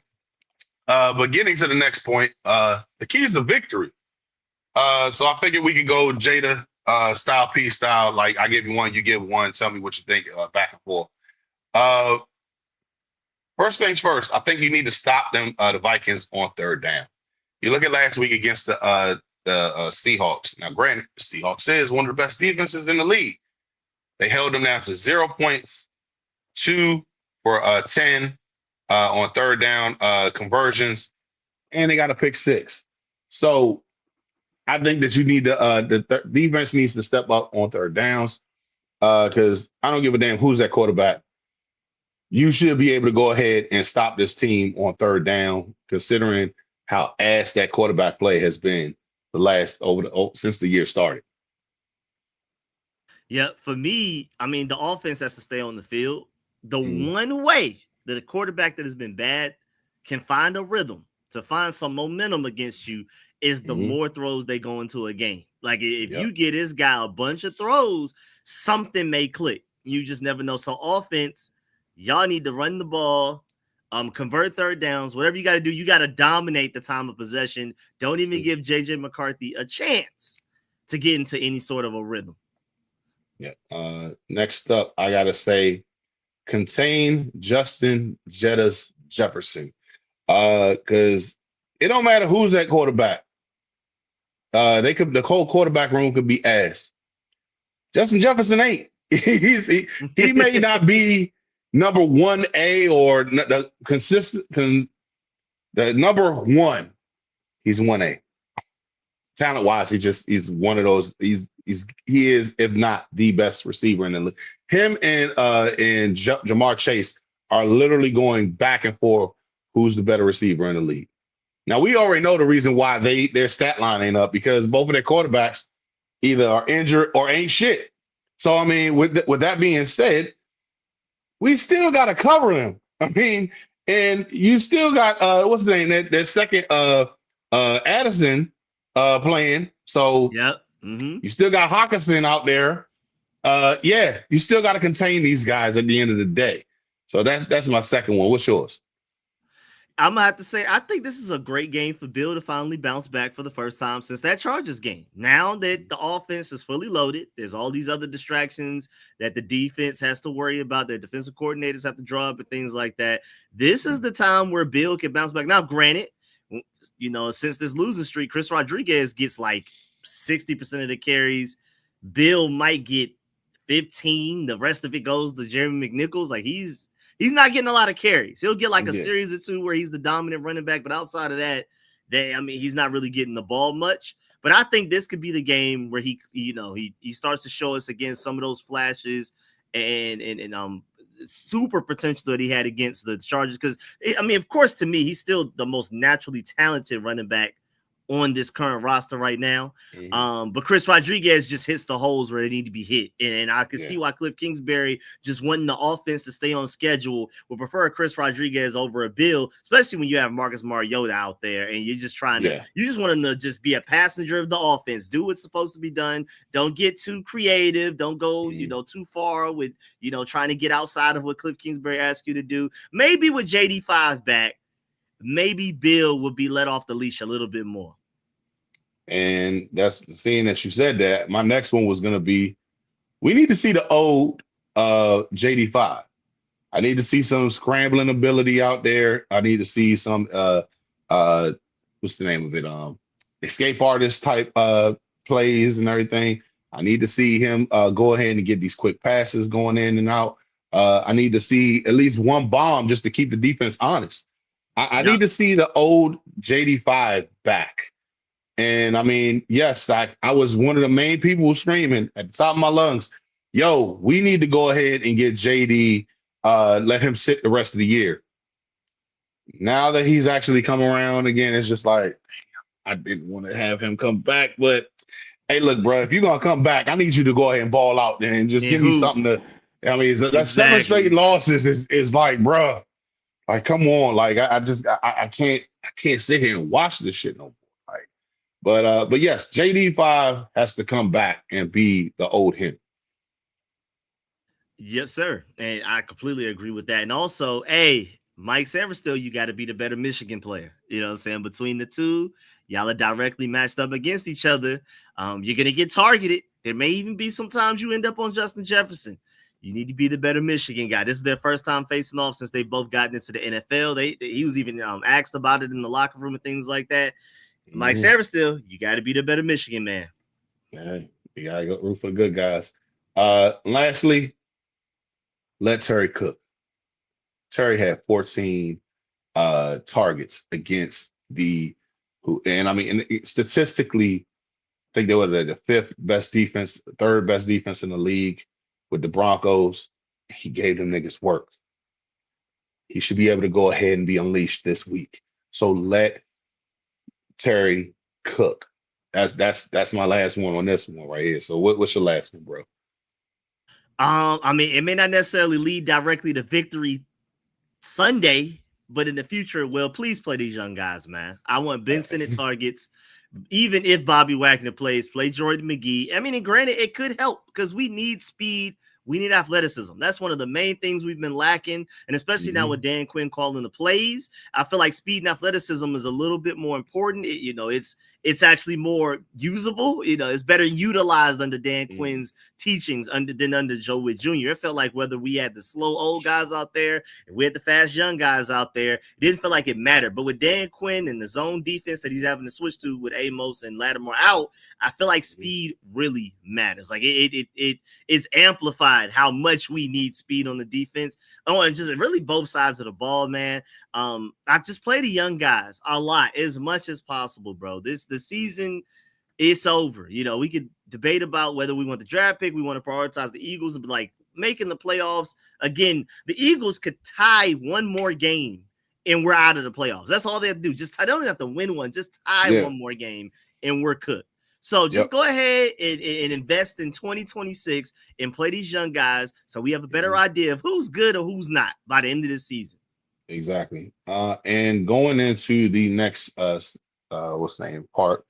But getting to the next point, the keys to victory. So I figured we could go Jada style, P style. Like I give you one, you give one. Tell me what you think. Back and forth. First things first, I think you need to stop them, the Vikings on 3rd down. You look at last week against the Seahawks. Now, granted, the Seahawks is one of the best defenses in the league. They held them down to 0 points, 2 for 10 on 3rd down conversions, and they got a pick 6. So I think that you need the defense needs to step up on 3rd downs because I don't give a damn who's that quarterback. You should be able to go ahead and stop this team on 3rd down, considering how ass that quarterback play has been since the year started. Yeah, for me, I mean, the offense has to stay on the field. The one way that a quarterback that has been bad can find a rhythm to find some momentum against you is the more throws they go into a game. Like if you get this guy a bunch of throws, something may click. You just never know. So offense, y'all need to run the ball. Convert third downs, whatever you got to do. You got to dominate the time of possession. Don't even give JJ McCarthy a chance to get into any sort of a rhythm. Yeah. Next up, I gotta say, contain Justin Jettas Jefferson. Because it don't matter who's at quarterback. The whole quarterback room could be ass. Justin Jefferson ain't. He may not be number 1A or the consistent the number one. He's 1A. Talent wise, he's one of those. He is, if not the best receiver in the league. Him and Jamar Chase are literally going back and forth. Who's the better receiver in the league? Now we already know the reason why their stat line ain't up, because both of their quarterbacks either are injured or ain't shit. So I mean, with that being said, we still got to cover them. I mean, and you still got what's the name, that second Addison playing. So yep. Mm-hmm. You still got Hawkinson out there. Yeah, you still got to contain these guys at the end of the day. So that's my second one. What's yours? I'm gonna have to say, I think this is a great game for Bill to finally bounce back for the first time since that Chargers game. Now that the offense is fully loaded, there's all these other distractions that the defense has to worry about, their defensive coordinators have to draw up and things like that. This is the time where Bill can bounce back. Now, granted, you know, since this losing streak, Chris Rodriguez gets like 60% of the carries. Bill might get 15. The rest of it goes to Jeremy McNichols. Like he's not getting a lot of carries. He'll get like a series or two where he's the dominant running back, but outside of that, he's not really getting the ball much. But I think this could be the game where he starts to show us against some of those flashes and super potential that he had against the Chargers. Because I mean, of course, to me, he's still the most naturally talented running back on this current roster right now. Mm-hmm. But Chris Rodriguez just hits the holes where they need to be hit. And I can see why Cliff Kingsbury, just wanting the offense to stay on schedule, would prefer Chris Rodriguez over a Bill, especially when you have Marcus Mariota out there and you're just trying to, you just want him to just be a passenger of the offense, do what's supposed to be done. Don't get too creative. Don't go, too far with, trying to get outside of what Cliff Kingsbury asks you to do. Maybe with JD5 back, maybe Bill would be let off the leash a little bit more. And that's seeing that you said that. My next one was going to be, we need to see the old JD5. I need to see some scrambling ability out there. I need to see some, what's the name of it? Escape artist type plays and everything. I need to see him go ahead and get these quick passes going in and out. I need to see at least one bomb just to keep the defense honest. I need to see the old JD5 back. And I mean, yes, I was one of the main people screaming at the top of my lungs, yo, we need to go ahead and get JD, let him sit the rest of the year. Now that he's actually come around again, it's just like, I didn't want to have him come back. But hey, look, bro, if you're going to come back, I need you to go ahead and ball out and just give me something to, I mean, that 7 straight losses is like, bro. Like, come on, like I can't sit here and watch this shit no more. Like, but yes, JD5 has to come back and be the old him. Yes, sir, and I completely agree with that. And also, Mike Saverstill, you got to be the better Michigan player. You know what I'm saying? Between the two, y'all are directly matched up against each other. You're gonna get targeted. There may even be sometimes you end up on Justin Jefferson. You need to be the better Michigan guy. This is their first time facing off since they've both gotten into the NFL. He was even asked about it in the locker room and things like that. Mike Saverstill, you got to be the better Michigan man. Yeah, you got to go root for the good guys. Lastly, let Terry cook. Terry had 14 targets against statistically, I think they were the fifth best defense, third best defense in the league. With the Broncos, he gave them niggas work. He should be able to go ahead and be unleashed this week. So let Terry cook. That's my last one on this one right here. So what's your last one, bro? I mean, it may not necessarily lead directly to victory Sunday, but in the future, well, please play these young guys, man. I want Ben Sinnott targets. Even if Bobby Wagner plays, play Jordan McGee. I mean, and granted, it could help because we need speed we need athleticism. That's one of the main things we've been lacking. And especially now with Dan Quinn calling the plays, I feel like speed and athleticism is a little bit more important. It's actually more usable. It's better utilized under Dan Quinn's teachings than under Joe Witt Jr. It felt like whether we had the slow old guys out there, if we had the fast young guys out there, it didn't feel like it mattered. But with Dan Quinn and the zone defense that he's having to switch to with Amos and Lattimore out, I feel like speed really matters. Like it is amplified how much we need speed on the defense. Oh, and just really both sides of the ball, man. I just play the young guys a lot, as much as possible, bro. The season, it's over. We could debate about whether we want the draft pick, we want to prioritize the Eagles, and be like making the playoffs again. The Eagles could tie one more game and we're out of the playoffs. That's all they have to do. They don't even have to win one, just tie one more game and we're cooked. So just go ahead and invest in 2026 and play these young guys so we have a better idea of who's good or who's not by the end of the season. Exactly. And going into the next part,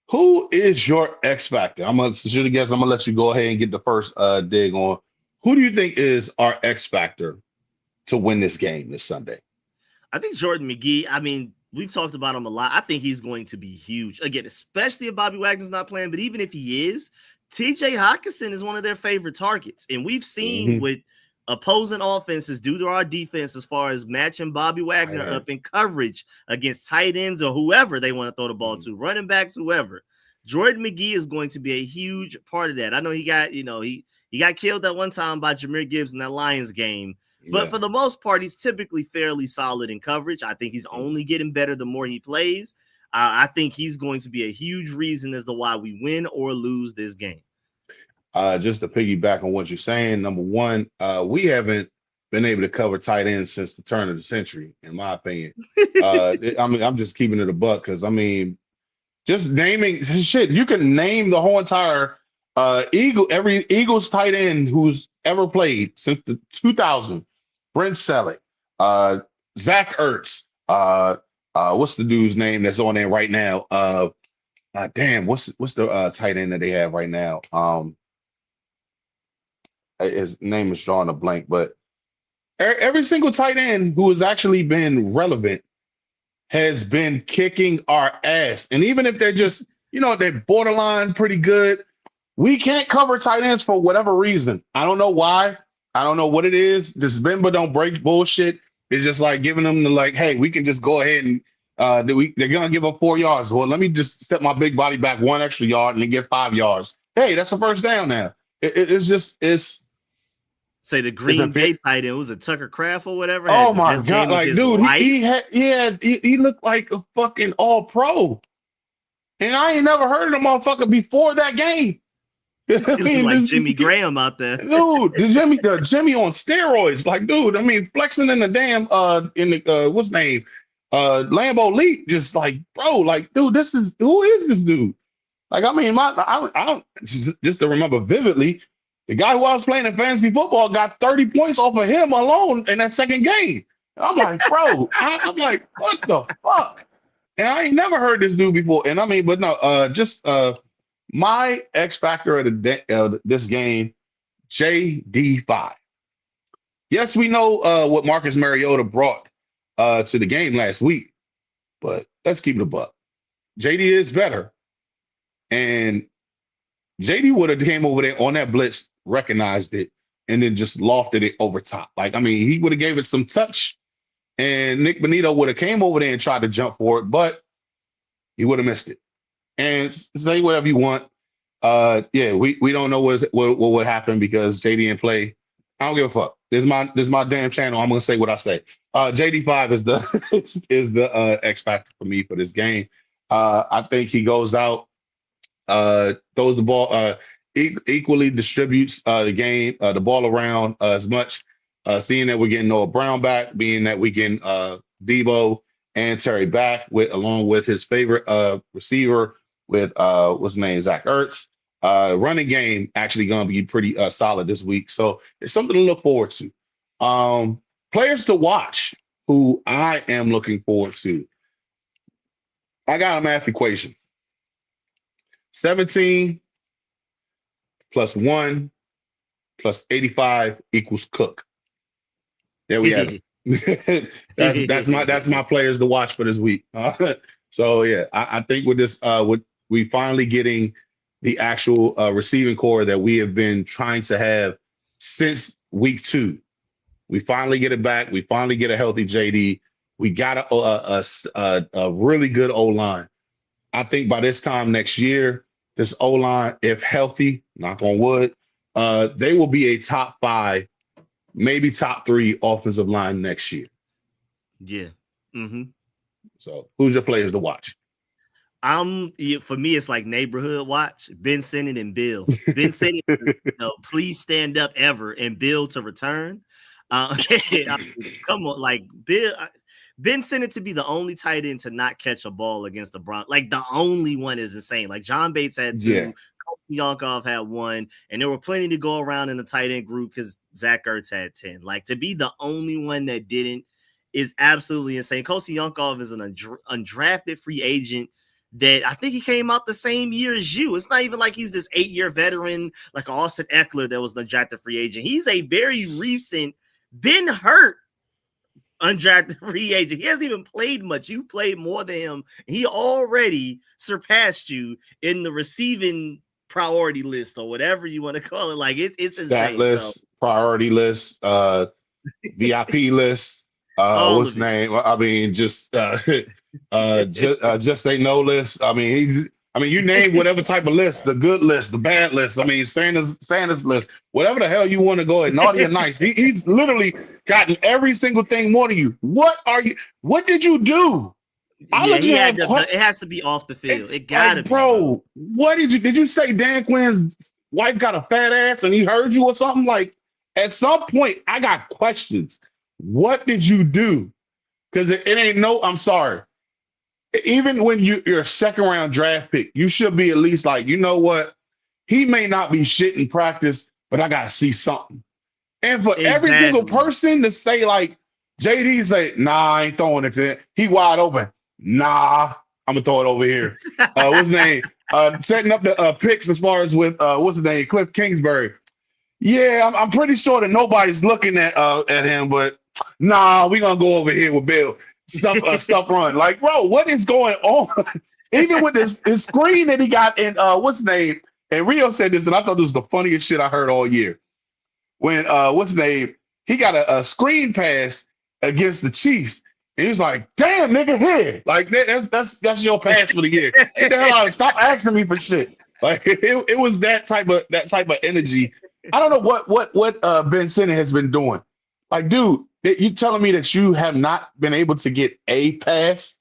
who is your X factor? I'm gonna let you go ahead and get the first dig on. Who do you think is our X factor to win this game this Sunday? I think Jordan McGee. I mean, we've talked about him a lot. I think he's going to be huge. Again, especially if Bobby Wagner's not playing, but even if he is, TJ Hawkinson is one of their favorite targets. And we've seen with opposing offenses due to our defense as far as matching Bobby Wagner up in coverage against tight ends or whoever they want to throw the ball to, running backs, whoever. Jordan McGee is going to be a huge part of that. I know he got, he got killed that one time by Jahmyr Gibbs in that Lions game. But for the most part, he's typically fairly solid in coverage. I think he's only getting better the more he plays. I think he's going to be a huge reason as to why we win or lose this game. Just to piggyback on what you're saying, number one, we haven't been able to cover tight ends since the turn of the century, in my opinion. I'm just keeping it a buck because, just naming shit, you can name the whole entire every Eagles tight end who's ever played since the 2000. Brent Selleck, Zach Ertz, what's the dude's name that's on there right now? What's the tight end that they have right now? His name is drawing a blank, but every single tight end who has actually been relevant has been kicking our ass. And even if they're just, they're borderline pretty good, we can't cover tight ends for whatever reason. I don't know why. I don't know what it is. This bend but don't break bullshit. It's just like giving them hey, we can just go ahead and they're gonna give up 4 yards. Well, let me just step my big body back 1 extra yard and then get 5 yards. Hey, that's a first down now. It's say the Green Bay tight end was a Tucker Kraft or whatever. Oh my god, like dude, he looked like a fucking all pro. And I ain't never heard of the motherfucker before that game. Like Jimmy Graham out there, dude. The Jimmy on steroids, like dude. Flexing in the damn what's name, Lambeau Leap, just like bro, like dude, who is this dude? Like I just to remember vividly, the guy who I was playing in fantasy football got 30 points off of him alone in that second game. I'm like, bro, I'm like, what the fuck? And I ain't never heard this dude before. And but no, my X factor of this game, JD5. Yes, we know what Marcus Mariota brought to the game last week, but let's keep it a buck. JD is better. And JD would have came over there on that blitz, recognized it, and then just lofted it over top. He would have gave it some touch, and Nick Bonito would have came over there and tried to jump for it, but he would have missed it. And say whatever you want. We don't know what would happen because JD didn't play. I don't give a fuck. This is my damn channel. I'm gonna say what I say. JD5 is the X factor for me for this game. I think he goes out, throws the ball, equally distributes the ball around as much. Seeing that we're getting Noah Brown back, being that we getting Debo and Terry back along with his favorite receiver with what's his name, Zach Ertz. Running game actually gonna be pretty solid this week. So it's something to look forward to. Players to watch who I am looking forward to. I got a math equation. 17 + 1 plus 85 equals Cook. There we have it. that's my players to watch for this week. So yeah, I think with this, with we finally getting the actual receiving core that we have been trying to have since week 2. We finally get it back. We finally get a healthy JD. We got a really good O-line. I think by this time next year, this O-line, if healthy, knock on wood, they will be a top 5, maybe top 3 offensive line next year. Yeah. Mm-hmm. So who's your players to watch? For me, it's like neighborhood watch. Ben Sinnott and Bill. Ben Sinnott, please stand up ever, and Bill to return. Come on, like Bill. Ben Sinnott to be the only tight end to not catch a ball against the Broncos. Like the only one is insane. Like John Bates had 2. Yeah. Yankov had 1, and there were plenty to go around in the tight end group because Zach Ertz had 10. Like to be the only one that didn't is absolutely insane. Kosi Yankov is an undrafted free agent that I think he came out the same year as you. It's not even like he's this 8-year veteran like Austin Eckler that was an undrafted free agent. He's a very recent, been hurt undrafted free agent. He hasn't even played much. You've played more than him. He already surpassed you in the receiving priority list or whatever you want to call it. Like it's insane. List, priority list, VIP list. What's his name? I mean, just say no list. I mean, you name whatever type of list, the good list, the bad list. I mean, Santa's list, whatever the hell you want to go ahead, naughty and nice. He's literally gotten every single thing more than you. What did you do? It has to be off the field. It gotta be, bro. What did you say? Dan Quinn's wife got a fat ass and he heard you or something? Like at some point, I got questions. What did you do? Because it ain't no. I'm sorry. Even when you're a second round draft pick, you should be at least like, you know what? He may not be shit in practice, but I gotta see something. And for every single person to say like JD say, nah, I ain't throwing it to him. He wide open. Nah, I'm gonna throw it over here. What's his name? Setting up the picks as far as with what's his name? Cliff Kingsbury. Yeah, I'm pretty sure that nobody's looking at him, but nah, we're gonna go over here with Bill. Stuff run. Like, bro, what is going on? Even with his screen that he got in what's his name? And Rio said this, and I thought this was the funniest shit I heard all year. When what's his name? He got a screen pass against the Chiefs. And he was like, damn, nigga, here. Like that's your pass for the year. Get the hell out. Stop asking me for shit. Like it was that type of energy. I don't know what Ben Sinnott has been doing. Like, dude, you telling me that you have not been able to get a pass?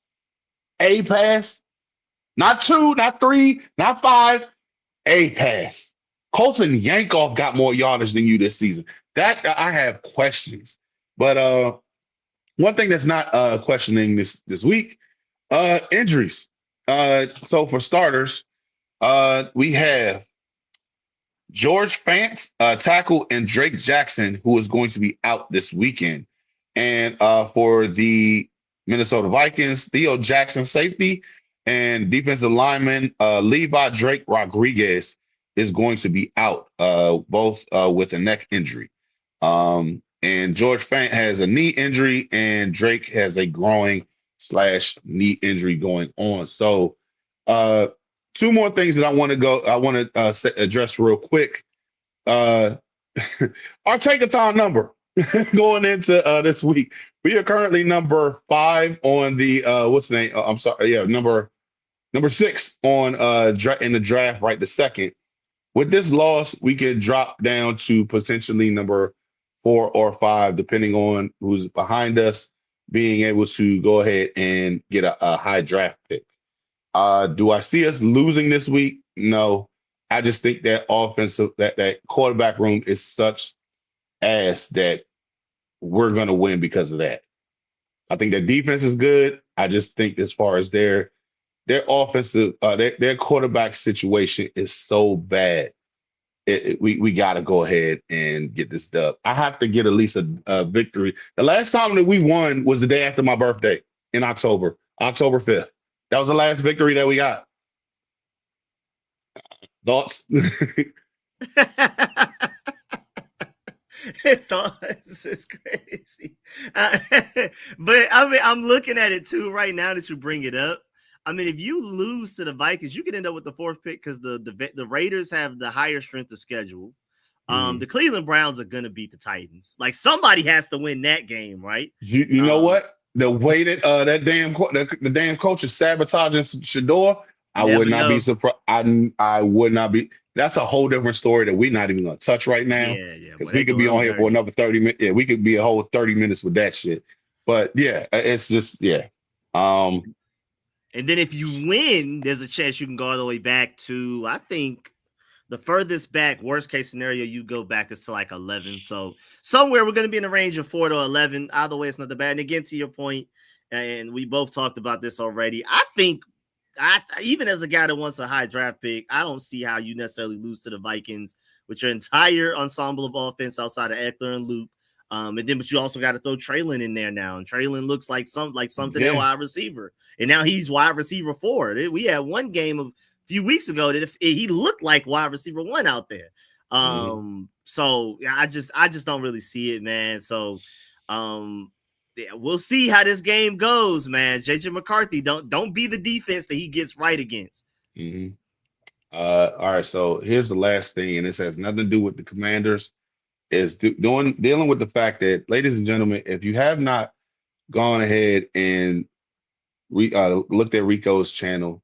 A pass? Not 2, not 3, not 5. A pass. Colton Yankov got more yardage than you this season. That I have questions. But one thing that's not questioning this week, injuries. So for starters, we have George Fant, tackle, and Drake Jackson, who is going to be out this weekend. And for the Minnesota Vikings, Theo Jackson, safety, and defensive lineman Levi Drake Rodriguez is going to be out, both with a neck injury. And George Fant has a knee injury, and Drake has a groin/knee injury going on. So 2 more things that I want to address real quick. Our take-a-thon number going into this week. We are currently number 5 on the what's the name? I'm sorry, yeah, number 6 on in the draft right the second. With this loss, we could drop down to potentially number 4 or 5, depending on who's behind us, being able to go ahead and get a high draft pick. Do I see us losing this week? No. I just think that that quarterback room is such ass that we're going to win because of that. I think their defense is good. I just think as far as their offensive, their quarterback situation is so bad. We got to go ahead and get this dub. I have to get at least a victory. The last time that we won was the day after my birthday in October 5th. That was the last victory that we got. Thoughts? Thoughts is crazy. But I mean, I'm looking at it too right now that you bring it up. I mean, if you lose to the Vikings, you could end up with the fourth pick because the Raiders have the higher strength of schedule. The Cleveland Browns are gonna beat the Titans. Like somebody has to win that game, right? You know what? The way that the damn coach is sabotaging Shador, I would not be surprised. I would not be. That's a whole different story that we're not even gonna touch right now. Yeah. Because we could be on here for another 30 minutes. Yeah, we could be a whole 30 minutes with that shit. But yeah, it's just And then if you win, there's a chance you can go all the way back to, I think, the furthest back, worst case scenario, you go back is to like 11. So somewhere we're going to be in the range of 4 to 11. Either way, it's not that bad. And again, to your point, and we both talked about this already, I think even as a guy that wants a high draft pick, I don't see how you necessarily lose to the Vikings with your entire ensemble of offense outside of Eckler and Luke. But you also got to throw Traylon in there now. And Traylon looks like something at wide receiver. And now he's wide receiver 4. We had one game a few weeks ago that if he looked like wide receiver 1 out there. So I just don't really see it, man. So we'll see how this game goes, man. JJ McCarthy, don't be the defense that he gets right against. All right, so here's the last thing, and this has nothing to do with the Commanders. Is dealing with the fact that, ladies and gentlemen, if you have not gone ahead and looked at Rico's channel,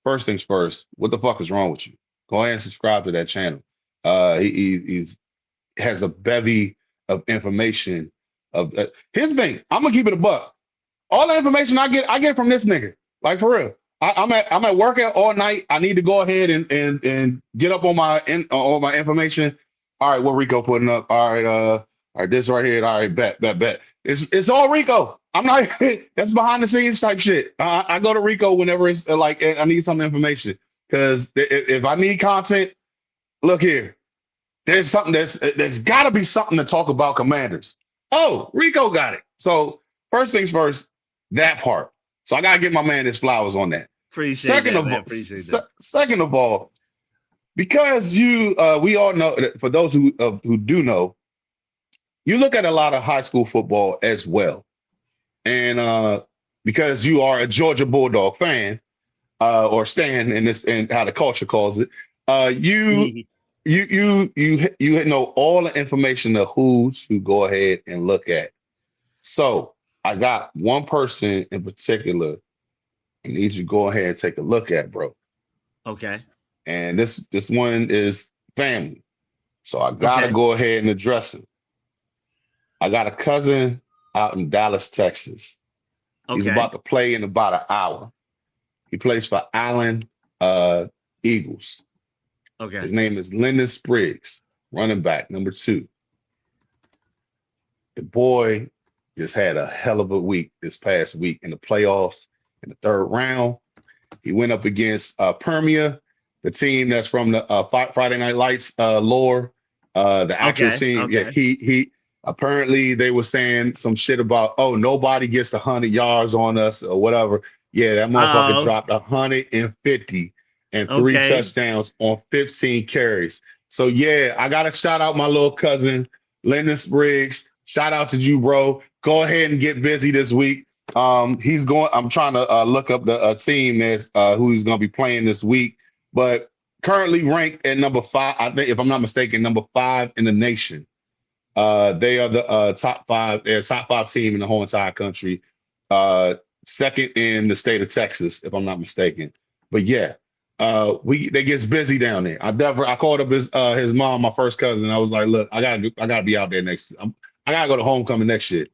first things first, what the fuck is wrong with you? Go ahead and subscribe to that channel. He has a bevy of information. Here's the thing, I'm gonna keep it a buck. All the information I get from this nigga, like for real. I'm at work all night. I need to go ahead and get up on my information. All right, what Rico putting up? All right, this right here. All right, bet. It's all Rico. I'm not. That's behind the scenes type shit. I go to Rico whenever it's like I need some information, because if I need content, look here. There's something there's got to be something to talk about Commanders. Oh, Rico got it. So first things first, that part. So I gotta give my man his flowers on that. Second of all, because we all know that, for those who do know, you look at a lot of high school football as well, and because you are a Georgia Bulldog fan, or stan in this, and how the culture calls it, you know all the information of who to go ahead and look at. So I got one person in particular I need you to go ahead and take a look at, bro. Okay. And this one is family. So I gotta go ahead and address him. I got a cousin out in Dallas, Texas. He's about to play in about an hour. He plays for Allen Eagles. Okay. His name is Lyndon Spriggs, running back, number 2. The boy just had a hell of a week this past week in the playoffs. In the 3rd round, he went up against Permia, the team that's from the Friday Night Lights lore, the actual team. Yeah, he apparently they were saying some shit about, oh, nobody gets 100 yards on us or whatever. Yeah, that motherfucker dropped 150 and 3 touchdowns on 15 carries. So yeah, I gotta shout out my little cousin, Lyndon Spriggs. Shout out to you, bro. Go ahead and get busy this week. I'm trying to look up the team that's who he's going to be playing this week, but currently ranked at number 5. I think, if I'm not mistaken, number 5 in the nation. They are the top 5. They're a top 5 team in the whole entire country. Second in the state of Texas, if I'm not mistaken. But yeah, they gets busy down there. I called up his mom, my first cousin. I was like, look, I gotta be out there next. I gotta go to homecoming next year.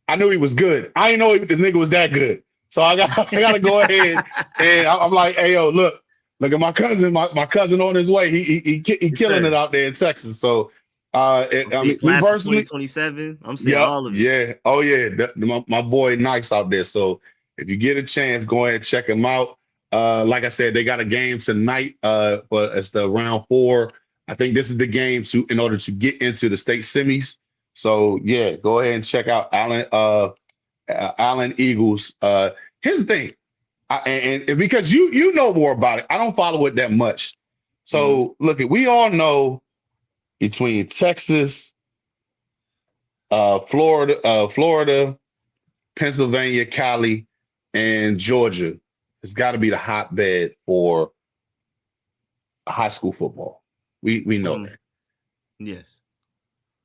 I knew he was good. I didn't know the nigga was that good. So I got to go ahead, and I'm like, hey, yo, look at my cousin. My cousin on his way. He killing it out there in Texas. So I mean, me personally, 2027. I'm seeing all of it. Yeah. Oh yeah. My boy Nice out there. So if you get a chance, go ahead and check him out. Like I said, they got a game tonight. But it's the round 4. I think this is the game in order to get into the state semis. So yeah, go ahead and check out Allen Eagles. Here's the thing, and because you know more about it, I don't follow it that much. So look, we all know between Texas Florida, Pennsylvania, Cali, and Georgia has got to be the hotbed for high school football. We know that. Yes.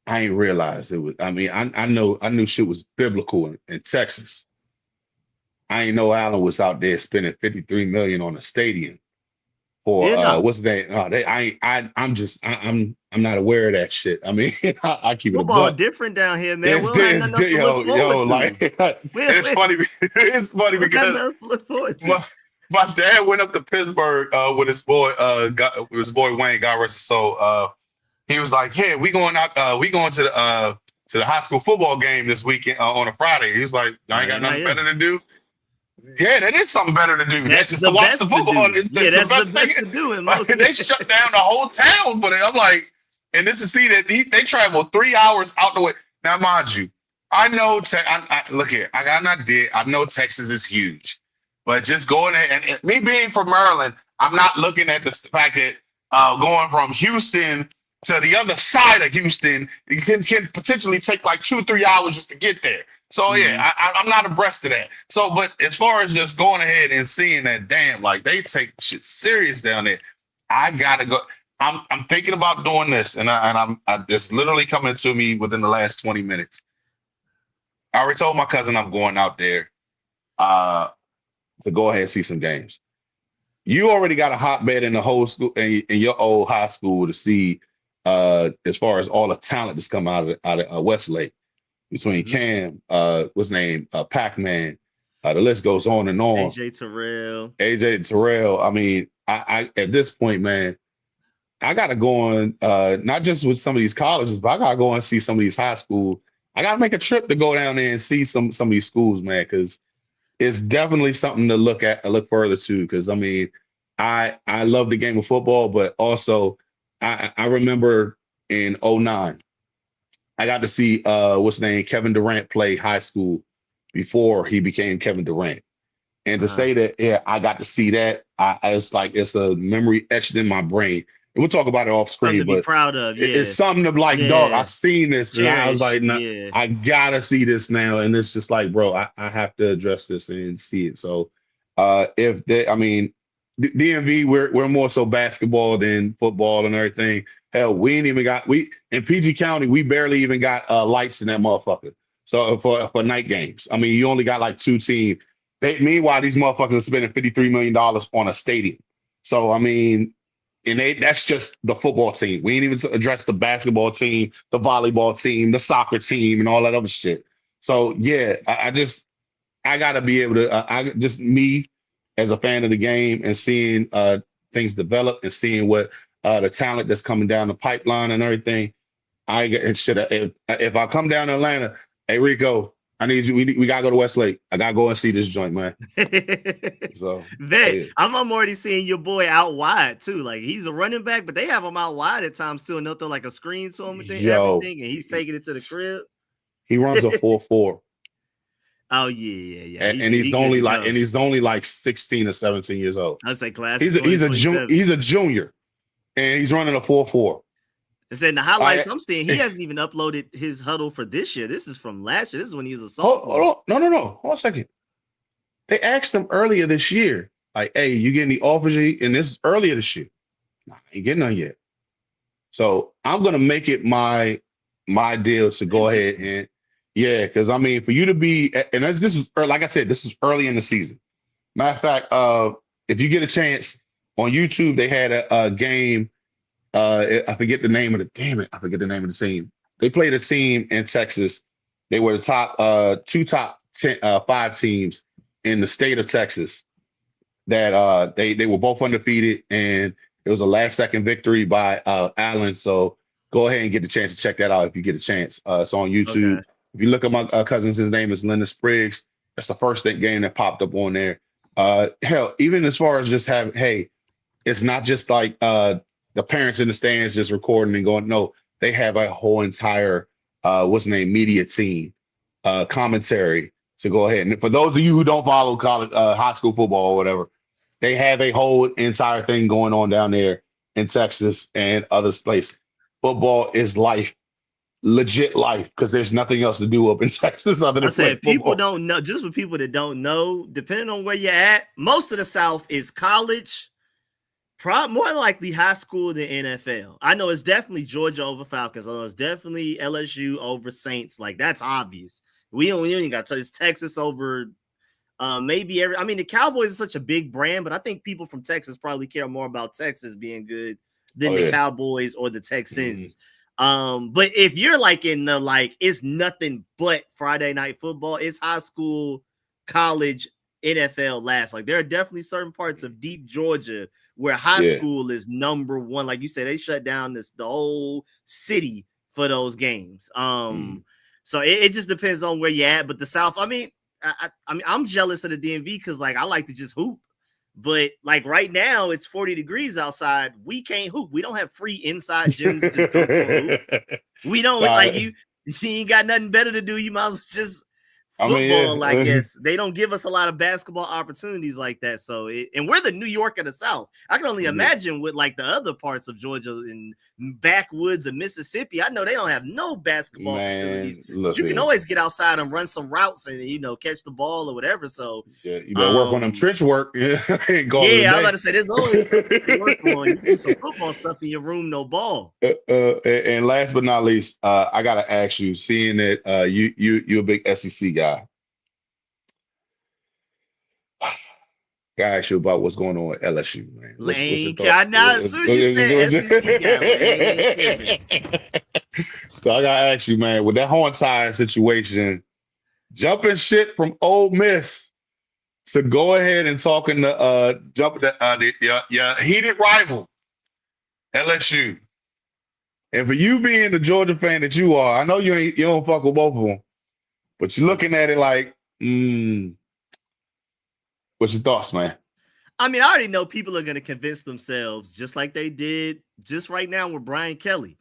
I ain't realized it was. I mean, I knew shit was biblical in Texas. I ain't know Allen was out there spending 53 million on a stadium for No. what's that? I'm not aware of that shit. I mean, I keep it a Football buck. different down here, man. It's, We don't have nothing else to look forward to. like it's funny. It's funny We got because nothing else to look forward to. my dad went up to Pittsburgh with his boy Wayne, God rest his soul. He was like, "Yeah, we going to the high school football game this weekend on a Friday." He was like, "I ain't got nothing better to do." Yeah, that is something better to do. That's just to watch the football. That's the best to do in most. They shut down the whole town for it. I'm like, and this is see that they travel 3 hours out the way. Now, mind you, I know. Look here, I know Texas is huge, but just going there and me being from Maryland, I'm not looking at the fact that going from Houston to the other side of Houston, it can potentially take like 2-3 hours just to get there. So yeah, I'm not abreast of that. So, but as far as just going ahead and seeing that, damn, like they take shit serious down there. I gotta go. I'm thinking about doing this, and I'm it's literally coming to me within the last 20 minutes. I already told my cousin I'm going out there to go ahead and see some games. You already got a hotbed in the whole school in your old high school to see as far as all the talent that's come out of Westlake. Between Cam, what's his name, Pac-Man, the list goes on and on. AJ Terrell. I mean, I at this point, man, I gotta go on not just with some of these colleges, but I gotta go and see some of these high school. I gotta make a trip to go down there and see some of these schools, man, because it's definitely something to look further to. Because I mean, I love the game of football, but also I remember in 2009. I got to see what's his name, Kevin Durant play high school before he became Kevin Durant. And to say that, yeah, I got to see that, it's a memory etched in my brain. And we'll talk about it off screen, something to be proud of. Yeah. It's something to like, dog, I've seen this. And I was like, nah, I gotta see this now. And it's just like, bro, I have to address this and see it. So DMV, we're more so basketball than football and everything. Hell, we ain't even got in PG County, we barely even got lights in that motherfucker. So for night games, I mean, you only got like 2 teams. Meanwhile, these motherfuckers are spending $53 million on a stadium. So I mean, that's just the football team. We ain't even address the basketball team, the volleyball team, the soccer team, and all that other shit. So yeah, I gotta be able to. Me as a fan of the game and seeing things develop and seeing what. The talent that's coming down the pipeline and everything. If I come down to Atlanta, hey Rico, I need you. We gotta go to Westlake. I gotta go and see this joint, man. So I'm already seeing your boy out wide too. Like he's a running back, but they have him out wide at times too, and they'll throw like a screen to him and everything, and he's taking it to the crib. He runs a 4.4. Oh yeah. And he's only like 16 or 17 years old. I was like, class. He's a junior. And he's running a 4.4. And said in the highlights I'm seeing, he hasn't even uploaded his huddle for this year. This is from last year. This is when he was a sophomore. No. Hold on a second. They asked him earlier this year, like, hey, you getting the offers? And this is earlier this year. Nah, I ain't getting none yet. So I'm gonna make it my deal to go ahead and because I mean, for you to be, and this is like I said, this is early in the season. Matter of fact, if you get a chance. On YouTube, they had a game. I forget the name of the team. They played a team in Texas. They were the top 5 teams in the state of Texas. That they were both undefeated, and it was a last-second victory by Allen. So go ahead and get the chance to check that out if you get a chance. It's on YouTube. Okay. If you look at my cousin's, his name is Linda Spriggs. That's the first game that popped up on there. Hell, even as far as just it's not just like the parents in the stands just recording and going. No, they have a whole entire media team, commentary to go ahead. And for those of you who don't follow college, high school football or whatever, they have a whole entire thing going on down there in Texas and other places. Football is life legit life because there's nothing else to do up in Texas other I than play said people football. don't know. Just for people that don't know, depending on where you're at, most of the South is college. More likely high school than NFL. I know it's definitely Georgia over Falcons. I know it's definitely LSU over Saints. Like that's obvious. We ain't got to tell it's Texas over maybe every. I mean, the Cowboys is such a big brand, but I think people from Texas probably care more about Texas being good than the Cowboys or the Texans. But if you're like in the it's nothing but Friday night football, it's high school, college, NFL last. Like there are definitely certain parts of deep Georgia where high school is number one. Like you said, they shut down the whole city for those games. So it just depends on where you're at. But the South, I mean, I'm jealous of the DMV because I like to just hoop. But right now it's 40 degrees outside. We can't hoop. We don't have free inside gyms to just go hoop. We don't you ain't got nothing better to do. You might as well just football, I guess. They don't give us a lot of basketball opportunities like that. So, and we're the New York of the South. I can only imagine with the other parts of Georgia and backwoods of Mississippi. I know they don't have no basketball facilities. But you can always get outside and run some routes and catch the ball or whatever. So, you better work on them trench work. I'm about to say there's always work on. You do some football stuff in your room, no ball. And last but not least, I gotta ask you, seeing that you're a big SEC guy. Gotta ask you about what's going on with LSU, man. Lane, as soon as you said SEC guy, so I gotta ask you, man, with that Hornetide situation, jumping shit from Ole Miss to go ahead and talking to your heated rival, LSU. And for you being the Georgia fan that you are, I know you don't fuck with both of them, but you're looking at it like, what's your thoughts, man? I mean, I already know people are going to convince themselves, just like they did just right now with Brian Kelly.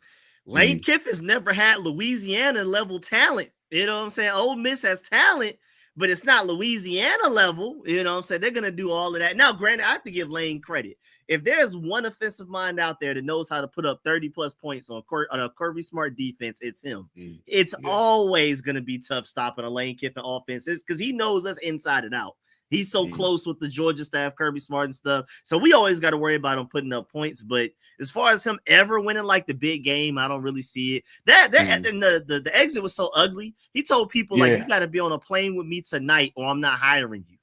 Lane Kiffin's never had Louisiana level talent. You know what I'm saying? Ole Miss has talent, but it's not Louisiana level. You know what I'm saying? They're going to do all of that. Now, granted, I have to give Lane credit. If there's one offensive mind out there that knows how to put up 30-plus points on a Kirby Smart defense, it's him. It's always going to be tough stopping a Lane Kiffin offense because he knows us inside and out. He's so close with the Georgia staff, Kirby Smart and stuff. So we always got to worry about him putting up points. But as far as him ever winning the big game, I don't really see it. And the exit was so ugly. He told people you got to be on a plane with me tonight or I'm not hiring you.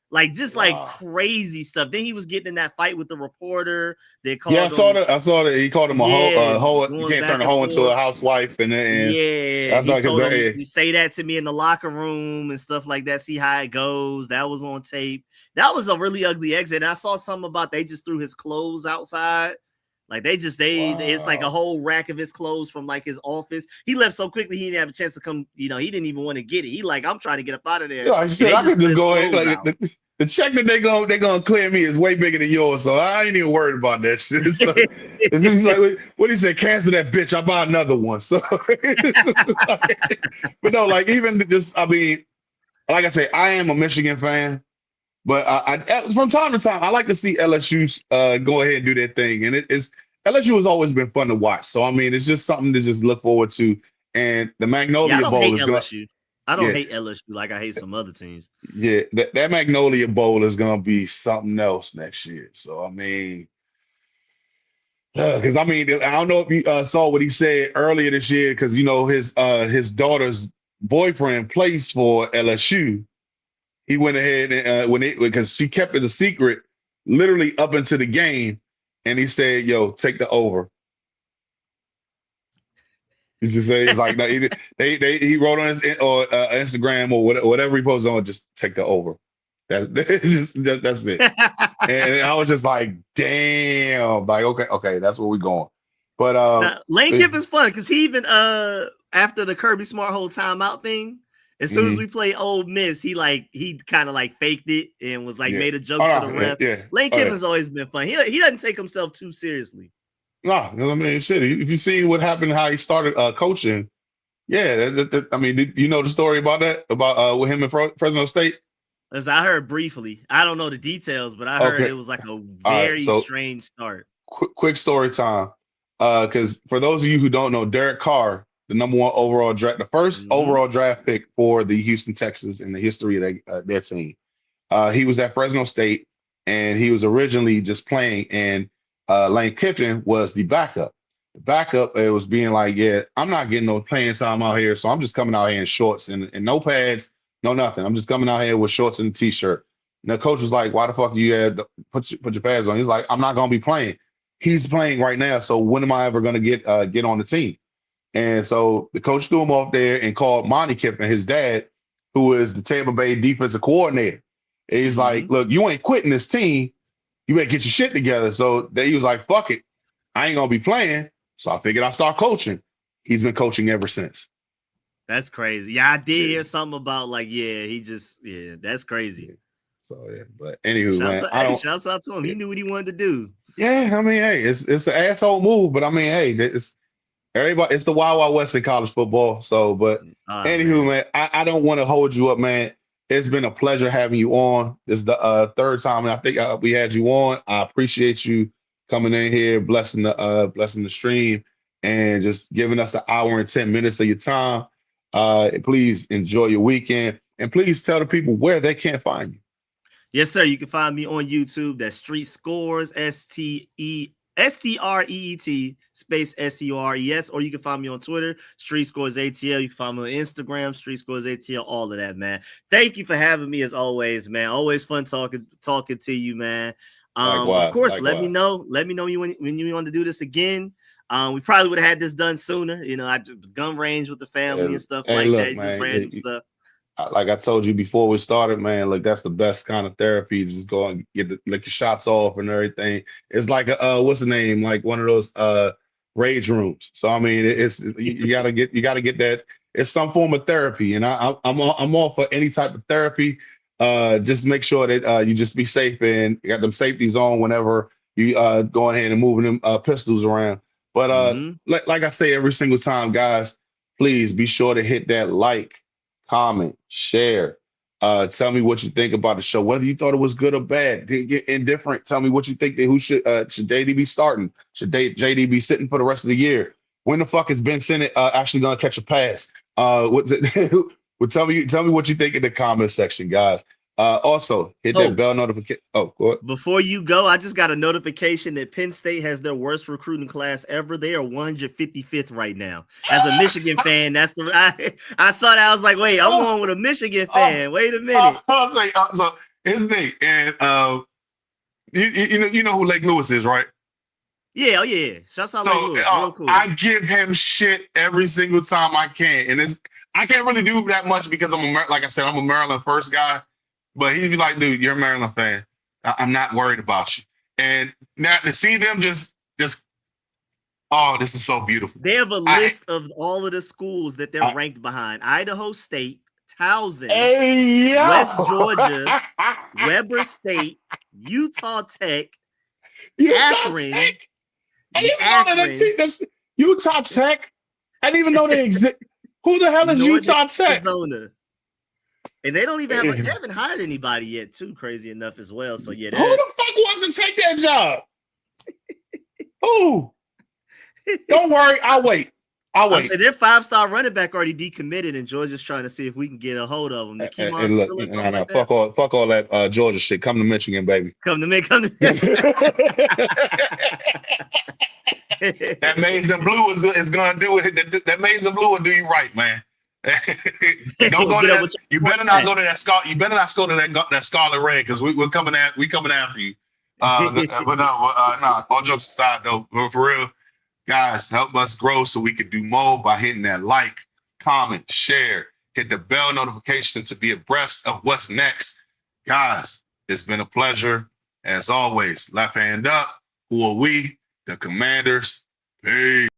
Crazy stuff. Then he was getting in that fight with the reporter. They called I saw that. He called him a hoe. You can't turn a hoe into a housewife. And he told him, you say that to me in the locker room and stuff like that. See how it goes. That was on tape. That was a really ugly exit. And I saw something about they just threw his clothes outside. It's like a whole rack of his clothes from his office. He left so quickly he didn't have a chance to come. He didn't even want to get it. He I'm trying to get up out of there. Yeah, I could just go ahead. The check that they gonna clear me is way bigger than yours, so I ain't even worried about that shit. So, he's like, what he said, cancel that bitch. I'll buy another one. So, but no, even just, I mean, like I say, I am a Michigan fan. But I from time to time, I like to see LSU go ahead and do their thing. And LSU has always been fun to watch. So, I mean, it's just something to just look forward to. And the Magnolia Bowl is LSU. I don't hate LSU like I hate some other teams. Yeah, that Magnolia Bowl is going to be something else next year. So, I mean, because, I don't know if you saw what he said earlier this year because, his daughter's boyfriend plays for LSU. He went ahead and because she kept it a secret literally up into the game, and he said, "Yo, take the over." He just said, "It's like he wrote on his Instagram or whatever he posted on, just take the over." That's it. And I was just like, "Damn!" Okay, that's where we're going. But Lane Kiffin's fun because he even after the Kirby Smart whole timeout thing. As soon as we played Ole Miss, he kind of faked it and was made a joke to the ref. Lane Kiffin's always been fun. He doesn't take himself too seriously. No, I mean, shit. If you see what happened, how he started coaching, I mean, you know the story about that with him in Fresno State. As I heard briefly, I don't know the details, but I heard it was a very strange start. Quick story time, because for those of you who don't know, Derek Carr the number one overall draft, the 1st Mhm. overall draft pick for the Houston Texans in the history of their team. He was at Fresno State, and he was originally just playing, and Lane Kiffin was the backup. The backup, it was being like, yeah, I'm not getting no playing time out here, so I'm just coming out here in shorts and no pads, no nothing. I'm just coming out here with shorts and a t-shirt. And the coach was like, why the fuck you had to put your pads on? He's like, I'm not gonna be playing. He's playing right now, so when am I ever gonna get on the team? And so the coach threw him off there and called Monty Kiffin, his dad, who is the Tampa Bay defensive coordinator. And he's like, look, you ain't quitting this team. You better get your shit together. So he was like, fuck it. I ain't going to be playing. So I figured I'd start coaching. He's been coaching ever since. That's crazy. Yeah, I did hear something about that's crazy. So, yeah. But anywho, shouts out to him. He knew what he wanted to do. Yeah, I mean, hey, it's an asshole move. But I mean, hey, it's the Wild Wild West in college football. So, but anywho, man, I don't want to hold you up, man. It's been a pleasure having you on. This is the third time, and I think we had you on. I appreciate you coming in here, blessing the stream, and just giving us an hour and 10 minutes of your time. Please enjoy your weekend, and please tell the people where they can find you. Yes, sir. You can find me on YouTube. That's Street Scores, STREET space SCORES, or you can find me on Twitter, Street Scores ATL. You can find me on Instagram, Street Scores ATL, all of that, man. Thank you for having me as always, man. Always fun talking to you, man. Of course, let me know when you want to do this again. We probably would have had this done sooner. You know, I gun range with the family and stuff like that. Man, just random stuff. Like I told you before we started, man, like that's the best kind of therapy. Just go and lick your shots off and everything. It's like what's the name? Like one of those rage rooms. So I mean, it's you gotta get that. It's some form of therapy, and I'm all for any type of therapy. Just make sure that you just be safe and you got them safeties on whenever you going ahead and moving them pistols around. But like I say every single time, guys, please be sure to hit that like, comment, share. Tell me what you think about the show, whether you thought it was good or bad. Get indifferent. Tell me what you think. Who should JD be starting? Should JD be sitting for the rest of the year? When the fuck is Ben Sinnott actually gonna catch a pass? Tell me what you think in the comment section, guys. Also, hit that bell notification. Oh, go ahead. Before you go, I just got a notification that Penn State has their worst recruiting class ever. They are 155th right now. As a Michigan fan, I saw that. I was like, wait, I'm going with a Michigan fan. Wait a minute. I was like, so here's the thing, and you know who Lake Lewis is, right? Yeah, Shouts out Lake Lewis. Real cool. I give him shit every single time I can, and I can't really do that much because like I said, I'm a Maryland first guy. But he'd be like, dude, you're a Maryland fan. I'm not worried about you. And now to see them just, oh, this is so beautiful. They have a list of all of the schools that they're ranked behind. Idaho State, Towson, West Georgia, Weber State, Utah Tech, Akron. Utah Tech? I didn't even know they exist. Who the hell is Utah Tech? Arizona. And they don't even they haven't hired anybody yet, too, crazy enough as well. So yeah, who the fuck wants to take that job? Who? Don't worry, I'll wait. Their 5-star running back already decommitted, and Georgia's trying to see if we can get a hold of him. Fuck all that Georgia shit. Come to Michigan, baby. Come to That maize and blue is gonna do it. That maize and blue will do you right, man. Don't go to that. You better not go to that Scarlet. You better not go to that Scarlet Red because we're coming after you. But no, all jokes aside though, for real, guys, help us grow so we can do more by hitting that like, comment, share, hit the bell notification to be abreast of what's next. Guys, it's been a pleasure as always. Left hand up. Who are we? The Commanders. Peace.